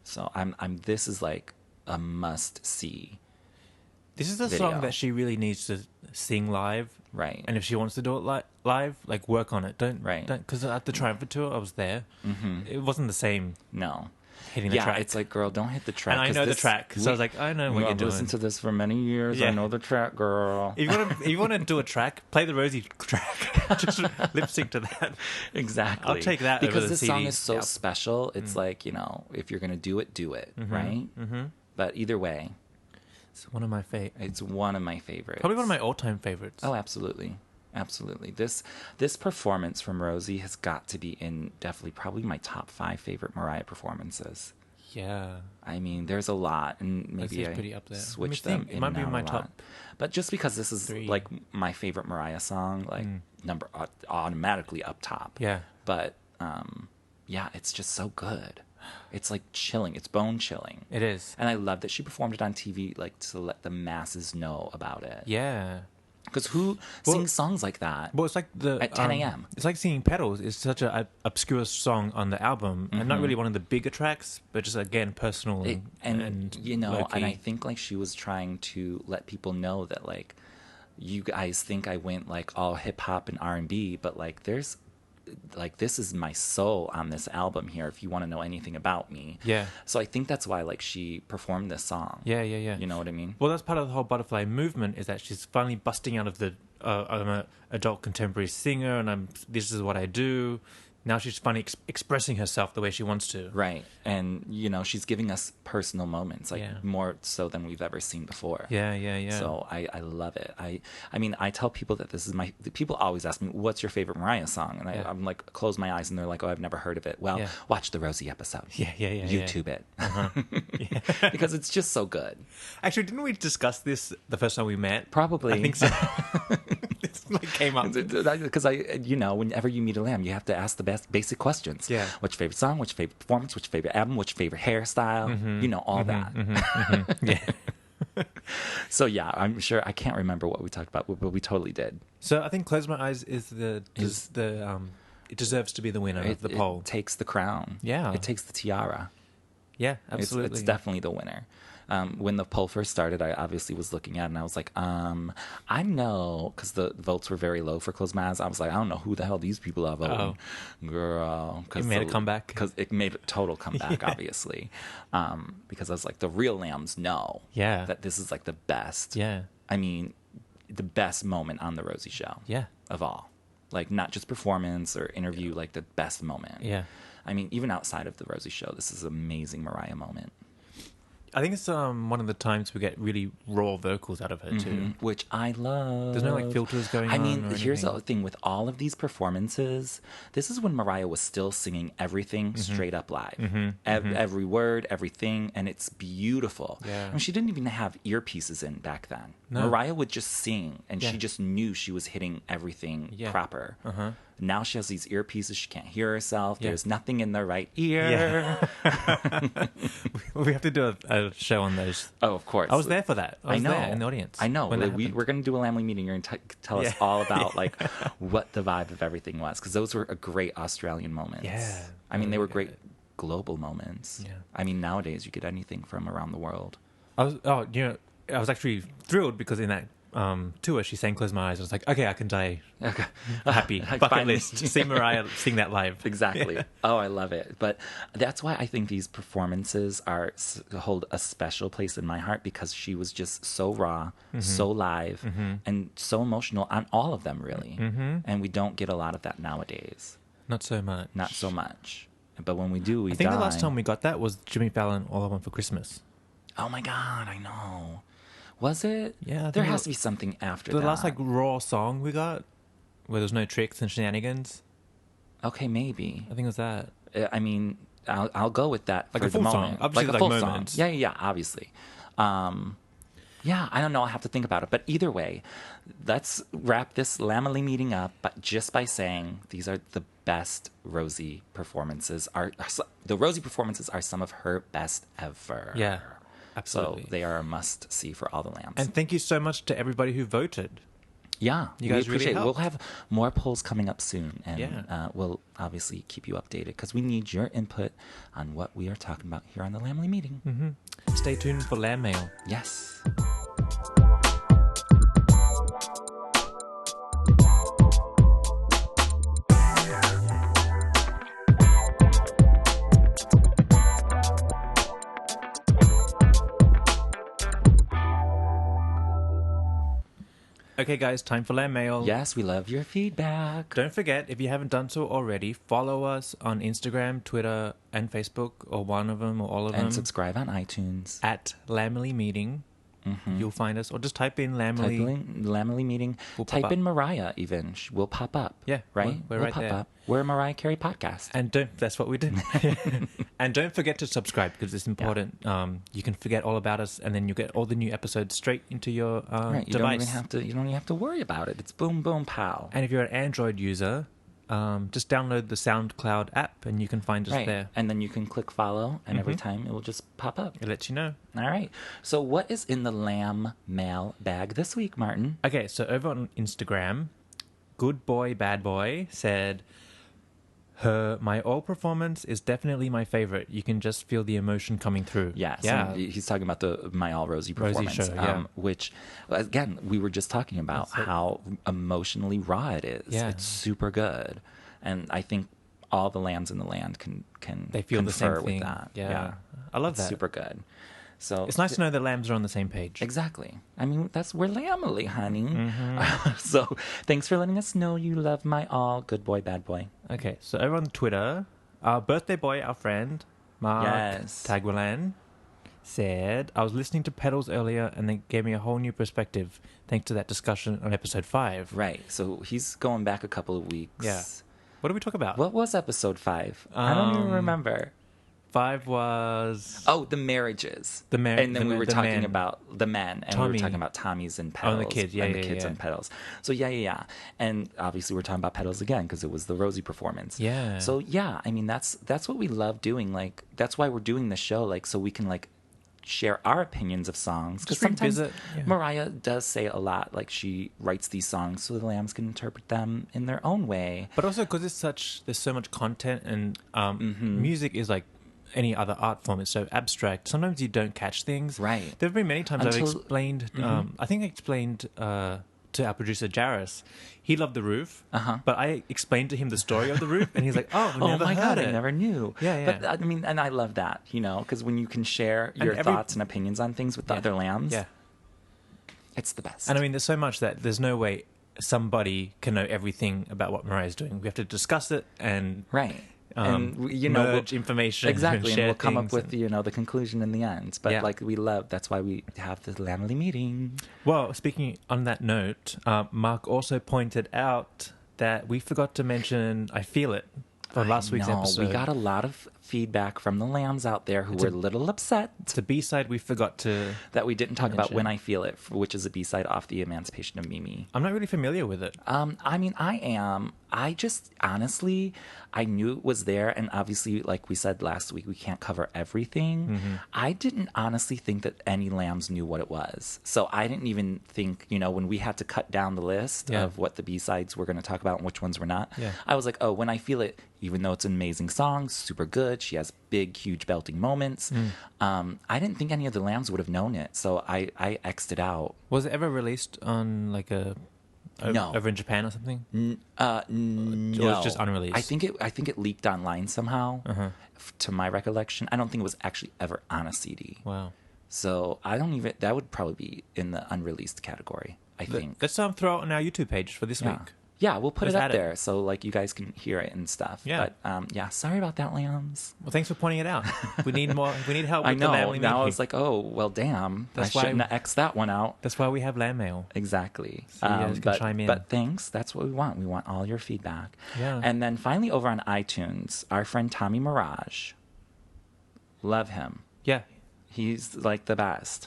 So this is like a must see. This is the song that she really needs to sing live, right? And if she wants to do it live, like work on it. Don't because at the Triumph tour I was there. It wasn't the same. No, hitting the track. It's like, girl, don't hit the track. And I know the track, so I was like, I know what you're doing. I've listened to this for many years. I know the track, girl. If you want to do a track, play the Rosie track. Just lip sync to that. Exactly. I'll take that because over the this CD. song is so special. It's like, you know, if you're gonna do it, right? But either way, it's one of my favorites. It's one of my favorites. Probably one of my all-time favorites. Oh, absolutely. Absolutely. This performance from Rosie has got to be in definitely probably my top 5 favorite Mariah performances. Yeah. I mean, there's a lot, and maybe I pretty up there. switch them. It might be in my top. But just because this is 3. like my favorite Mariah song, like number automatically up top. Yeah. But yeah, it's just so good. It's like chilling. It's bone chilling. It is. And I love that she performed it on TV, like to let the masses know about it. Yeah. Because who sings songs like that? Well, it's like at 10 a.m. It's like singing Petals. It's such an obscure song on the album, and not really one of the bigger tracks, but just again personal and you know, low-key. and I think like she was trying to let people know that like you guys think I went like all hip hop and R&B, but like there's like this is my soul on this album here if you want to know anything about me. Yeah. So I think that's why like she performed this song. Yeah. You know what I mean? Well, that's part of the whole Butterfly movement is that she's finally busting out of the I'm an adult contemporary singer and this is what I do. Now she's finally expressing herself the way she wants to. Right. And, you know, she's giving us personal moments, like more so than we've ever seen before. Yeah. So I love it. I mean, I tell people that this is people always ask me, what's your favorite Mariah song? And I'm like, close my eyes and they're like, oh, I've never heard of it. Well, watch the Rosie episode. Yeah. YouTube it. Because it's just so good. Actually, didn't we discuss this the first time we met? Probably. I think so. This like came up. Because you know, whenever you meet a lamb, you have to ask the basic questions. Yeah. What's your favorite song? What's your favorite performance? What's your favorite album? What's your favorite hairstyle? You know, all that. Yeah. So yeah, I'm sure I can't remember what we talked about, but we totally did. So I think Close My Eyes is it deserves to be the winner of the poll. It takes the crown. Yeah. It takes the tiara. Yeah, absolutely. It's definitely the winner. When the poll first started, I obviously was looking at it and I was like, I know, because the votes were very low for Close My Eyes. I was like, I don't know who the hell these people are voting. Girl. It made a comeback. Because it made a total comeback, obviously. Because I was like, the real lambs know that this is like the best. Yeah. I mean, the best moment on the Rosie show. Yeah. Of all. Like, not just performance or interview, like the best moment. Yeah. I mean, even outside of the Rosie show, this is an amazing Mariah moment. I think it's one of the times we get really raw vocals out of her too, which I love. There's no like filters going on. I mean, here's the thing with all of these performances. This is when Mariah was still singing everything straight up live, every word, everything, and it's beautiful. Yeah. I mean, she didn't even have earpieces in back then. No. Mariah would just sing, and she just knew she was hitting everything proper. Now she has these earpieces. She can't hear herself. Yeah. There's nothing in the right ear. Yeah. We have to do a show on those. Oh, of course. I was there for that. I know. There in the audience. I know. We're going to do a Lambily Meeting. You're going to tell us all about like what the vibe of everything was, because those were a great Australian moments. Yeah. I mean, they were great global moments. Yeah. I mean, nowadays you get anything from around the world. I was actually thrilled because in that tour she sang Close My Eyes. I was like, okay, I can die happy. Bucket Finally. list. See Mariah sing that live. Exactly. Oh, I love it. But that's why I think these performances hold a special place in my heart, because she was just so raw, so live, and so emotional on all of them, really. And we don't get a lot of that nowadays. Not so much. Not so much. But when we do, I think the last time we got that was Jimmy Fallon, All I Want for Christmas. Oh my God, I know. Was it? Yeah. There has to be something after that. The last like raw song we got, where there's no tricks and shenanigans. Okay, maybe. I think it was that. I mean, I'll go with that like for a full the song. moment. Obviously, like a full moments. song. Yeah, obviously. Yeah, I don't know. I'll have to think about it. But either way, let's wrap this Lambily Meeting up, but just by saying these are the best Rosie performances. The Rosie performances are some of her best ever. Yeah. Absolutely. So they are a must-see for all the lambs. And thank you so much to everybody who voted. Yeah, you guys appreciate really it. helped. We'll have more polls coming up soon, and we'll obviously keep you updated, because we need your input on what we are talking about here on the Lambily Meeting. Stay tuned for Lamb Mail. Yes. Okay, guys, time for Lamb Mail. Yes, we love your feedback. Don't forget, if you haven't done so already, follow us on Instagram, Twitter, and Facebook, or one of them, or all of them. And subscribe on iTunes. At Lambily Meeting. You'll find us, or just type in Lambily. Type in Lambily Meeting. We'll type pop in up. Mariah even. We'll pop up. Yeah. Right? We're we'll right pop there. up. We're a Mariah Carey podcast. And that's what we do. And don't forget to subscribe, because it's important. Yeah. You can forget all about us, and then you get all the new episodes straight into your right. You device. You don't even have to worry about it. It's boom, boom, pow. And if you're an Android user, just download the SoundCloud app, and you can find us there. And then you can click follow, and every time it will just pop up. It lets you know. All right. So what is in the lamb mail bag this week, Martin? Okay, so over on Instagram, Good Boy Bad Boy said, my all performance is definitely my favorite. You can just feel the emotion coming through. Yeah. So he's talking about the My All Rosie performance, Rosie show, which, again, we were just talking about how emotionally raw it is. Yeah. It's super good. And I think all the lambs in the land can they feel the same with thing. that. Yeah. I love it's that. Super good. So it's nice to know the lambs are on the same page. Exactly. I mean, we're Lambily, honey. So thanks for letting us know you love my all. Good boy, bad boy. Okay, so over on Twitter, our birthday boy, our friend, Mark Tagwalan, said, I was listening to Petals earlier, and they gave me a whole new perspective thanks to that discussion on episode 5. Right. So he's going back a couple of weeks. Yeah. What did we talk about? What was episode 5? I don't even remember. 5 was... Oh, the marriages. And then we were talking about the men. And we were talking about Tommy's and Petals. Oh, the kids. Yeah, and the kids and Petals. So, yeah. And obviously we're talking about Petals again, because it was the Rosie performance. Yeah. So, yeah, I mean, that's what we love doing. Like, that's why we're doing the show, like, so we can, like, share our opinions of songs. Because Just sometimes revisit, yeah. Mariah does say a lot, like she writes these songs so the lambs can interpret them in their own way. But also because there's so much content, and music is like any other art form. It's so abstract. Sometimes you don't catch things. Right. There have been many times I've explained. I think I explained to our producer Jairus. He loved The Roof, but I explained to him the story of The Roof, and he's like, "Oh, I've never heard God, it. I never knew." Yeah. But I mean, and I love that, you know, because when you can share your thoughts and opinions on things with the other lambs, it's the best. And I mean, there's so much that there's no way somebody can know everything about what Mariah's doing. We have to discuss it and and you know, merge information exactly, and we'll come up with and, you know, the conclusion in the end. But like that's why we have the Lambily Meeting. Well, speaking on that note, Mark also pointed out that we forgot to mention "I Feel It" for last week's episode. We got a lot of feedback from the lambs out there who were a little upset. It's a B-side we forgot to that we didn't talk about "When I Feel It," which is a B-side off the Emancipation of Mimi. I'm not really familiar with it. I mean, I am. I just honestly, I knew it was there, and obviously, like we said last week, we can't cover everything. I didn't honestly think that any lambs knew what it was, so I didn't even think, you know, when we had to cut down the list of what the B-sides we're going to talk about and which ones we're not, I was like, oh, "When I Feel It," even though it's an amazing song, super good, she has big, huge belting moments, I didn't think any of the lambs would have known it, so I X'd it out. Was it ever released on like no. over in Japan or something? No. Or it's just unreleased? I think it leaked online somehow, to my recollection. I don't think it was actually ever on a CD. Wow. So I don't even, that would probably be in the unreleased category, I think. Let's throw it on our YouTube page for this week. Yeah, we'll put Let's it up add there so like you guys can hear it and stuff. Yeah. But sorry about that, lambs. Well, thanks for pointing it out. We need more. We need help with I know. the Lambily Now I Meeting. was like, oh, well, damn. That's I why shouldn't have X'd that one out. That's why we have Lamb Mail. Exactly. So you guys can chime in. But thanks. That's what we want. We want all your feedback. Yeah. And then finally over on iTunes, our friend Tommy Mirage. Love him. Yeah. He's like the best.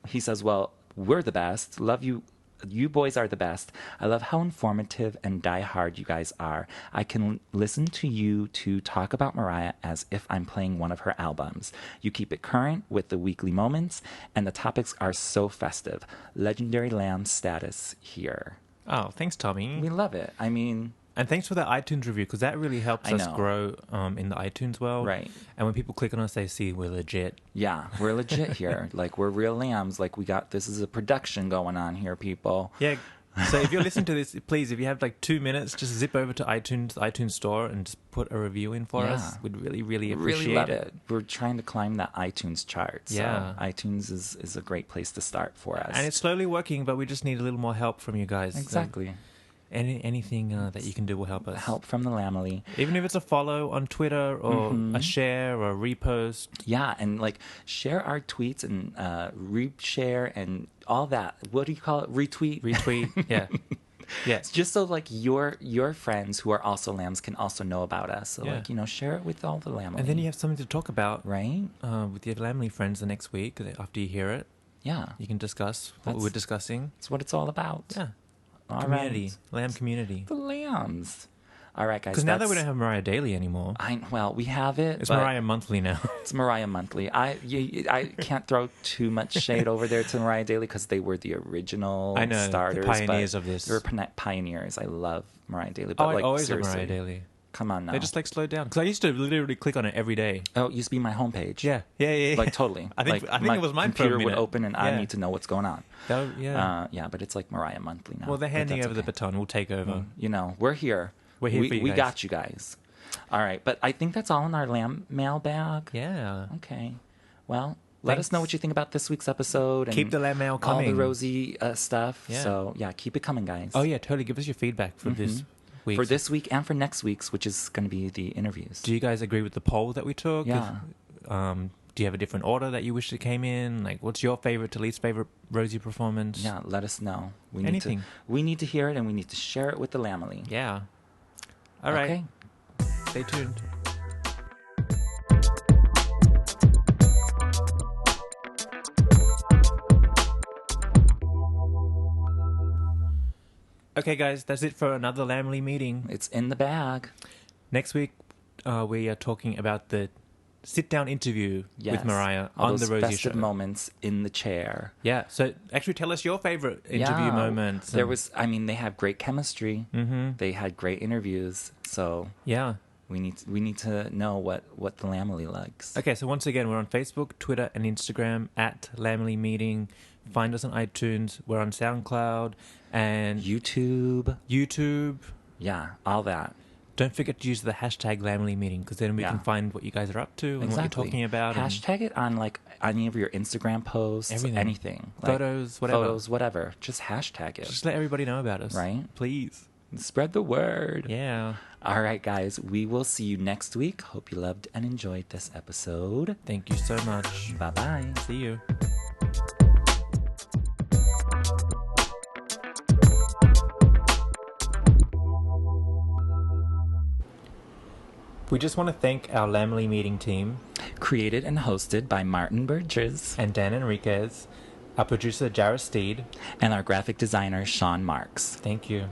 He says, well, we're the best. Love you. You boys are the best. I love how informative and die-hard you guys are. I can listen to you two talk about Mariah as if I'm playing one of her albums. You keep it current with the weekly moments, and the topics are so festive. Legendary Lamb status here. Oh, thanks, Tommy. We love it. I mean... And thanks for the iTunes review, because that really helps us grow in the iTunes world. Right. And when people click on us, they see we're legit. Yeah, we're legit here. Like, we're real lambs. Like, this is a production going on here, people. Yeah. So if you're listening to this, please, if you have like 2 minutes, just zip over to iTunes store, and just put a review in for us. We'd really, really appreciate really love it. We're trying to climb that iTunes chart. So yeah. iTunes is a great place to start for us. And it's slowly working, but we just need a little more help from you guys. Exactly. So anything that you can do will help us. Help from the Lambily. Even if it's a follow on Twitter or a share or a repost. Yeah, and like share our tweets and reshare and all that. What do you call it? Retweet? Retweet, yeah. Yeah. It's just so like your friends who are also lambs can also know about us. So like, you know, share it with all the Lambily. And then you have something to talk about. Right? With your Lambily friends the next week after you hear it. Yeah. You can discuss what we're discussing. That's what it's all about. Yeah. All community. Right. Lamb community. The lambs. All right, guys. Because now that we don't have Mariah Daily anymore. We have it. It's Mariah Monthly now. It's Mariah Monthly. I can't throw too much shade over there to Mariah Daily because they were the original starters. The pioneers of this. They were pioneers. I love Mariah Daily. But I always love seriously, Mariah Daily. Come on now. They just like slowed down. Because I used to literally click on it every day. Oh, it used to be my homepage. Yeah. Like totally. I think it was mine for a computer minute. would open and I need to know what's going on. Yeah, but it's like Mariah Monthly now. Well, they're handing over the baton. We'll take over. You know, we're here. We're here for you guys. We got you guys. All right, but I think that's all in our lamb mailbag. Yeah. Okay. Well, let us know what you think about this week's episode. And keep the lamb mail coming. All the Rosie stuff. Yeah. So, yeah, keep it coming, guys. Oh, yeah, totally. Give us your feedback for this week. For this week and for next week's, which is going to be the interviews. Do you guys agree with the poll that we took? Yeah. Do you have a different order that you wish it came in? Like, what's your favorite to least favorite Rosie performance? Yeah, let us know. Anything. We need to hear it, and we need to share it with the Lambily. Yeah. All right. Okay. Stay tuned. Okay, guys, that's it for another Lambily meeting. It's in the bag. Next week, we are talking about the sit-down interview Yes. with Mariah All on those the Rosie festive Show. moments in the chair. Yeah, so actually tell us your favorite interview moments. There was, I mean, they have great chemistry. Mm-hmm. They had great interviews. So yeah. we need to know what the Lambily likes. Okay, so once again, we're on Facebook, Twitter, and Instagram at Lambily Meeting. Find us on iTunes. We're on SoundCloud and YouTube. Yeah, all that. Don't forget to use the hashtag Lambily Meeting, because then we can find what you guys are up to and what you're talking about. Hashtag it on like any of your Instagram posts, Everything. anything. Photos, like, whatever. Photos, whatever. Just hashtag it. Just let everybody know about us. Right? Please. Spread the word. Yeah. All right, guys. We will see you next week. Hope you loved and enjoyed this episode. Thank you so much. Bye-bye. See you. We just want to thank our Lambily Meeting team. Created and hosted by Martin Burgess. And Dan Enriquez. Our producer, Jarrah Steed. And our graphic designer, Sean Marks. Thank you.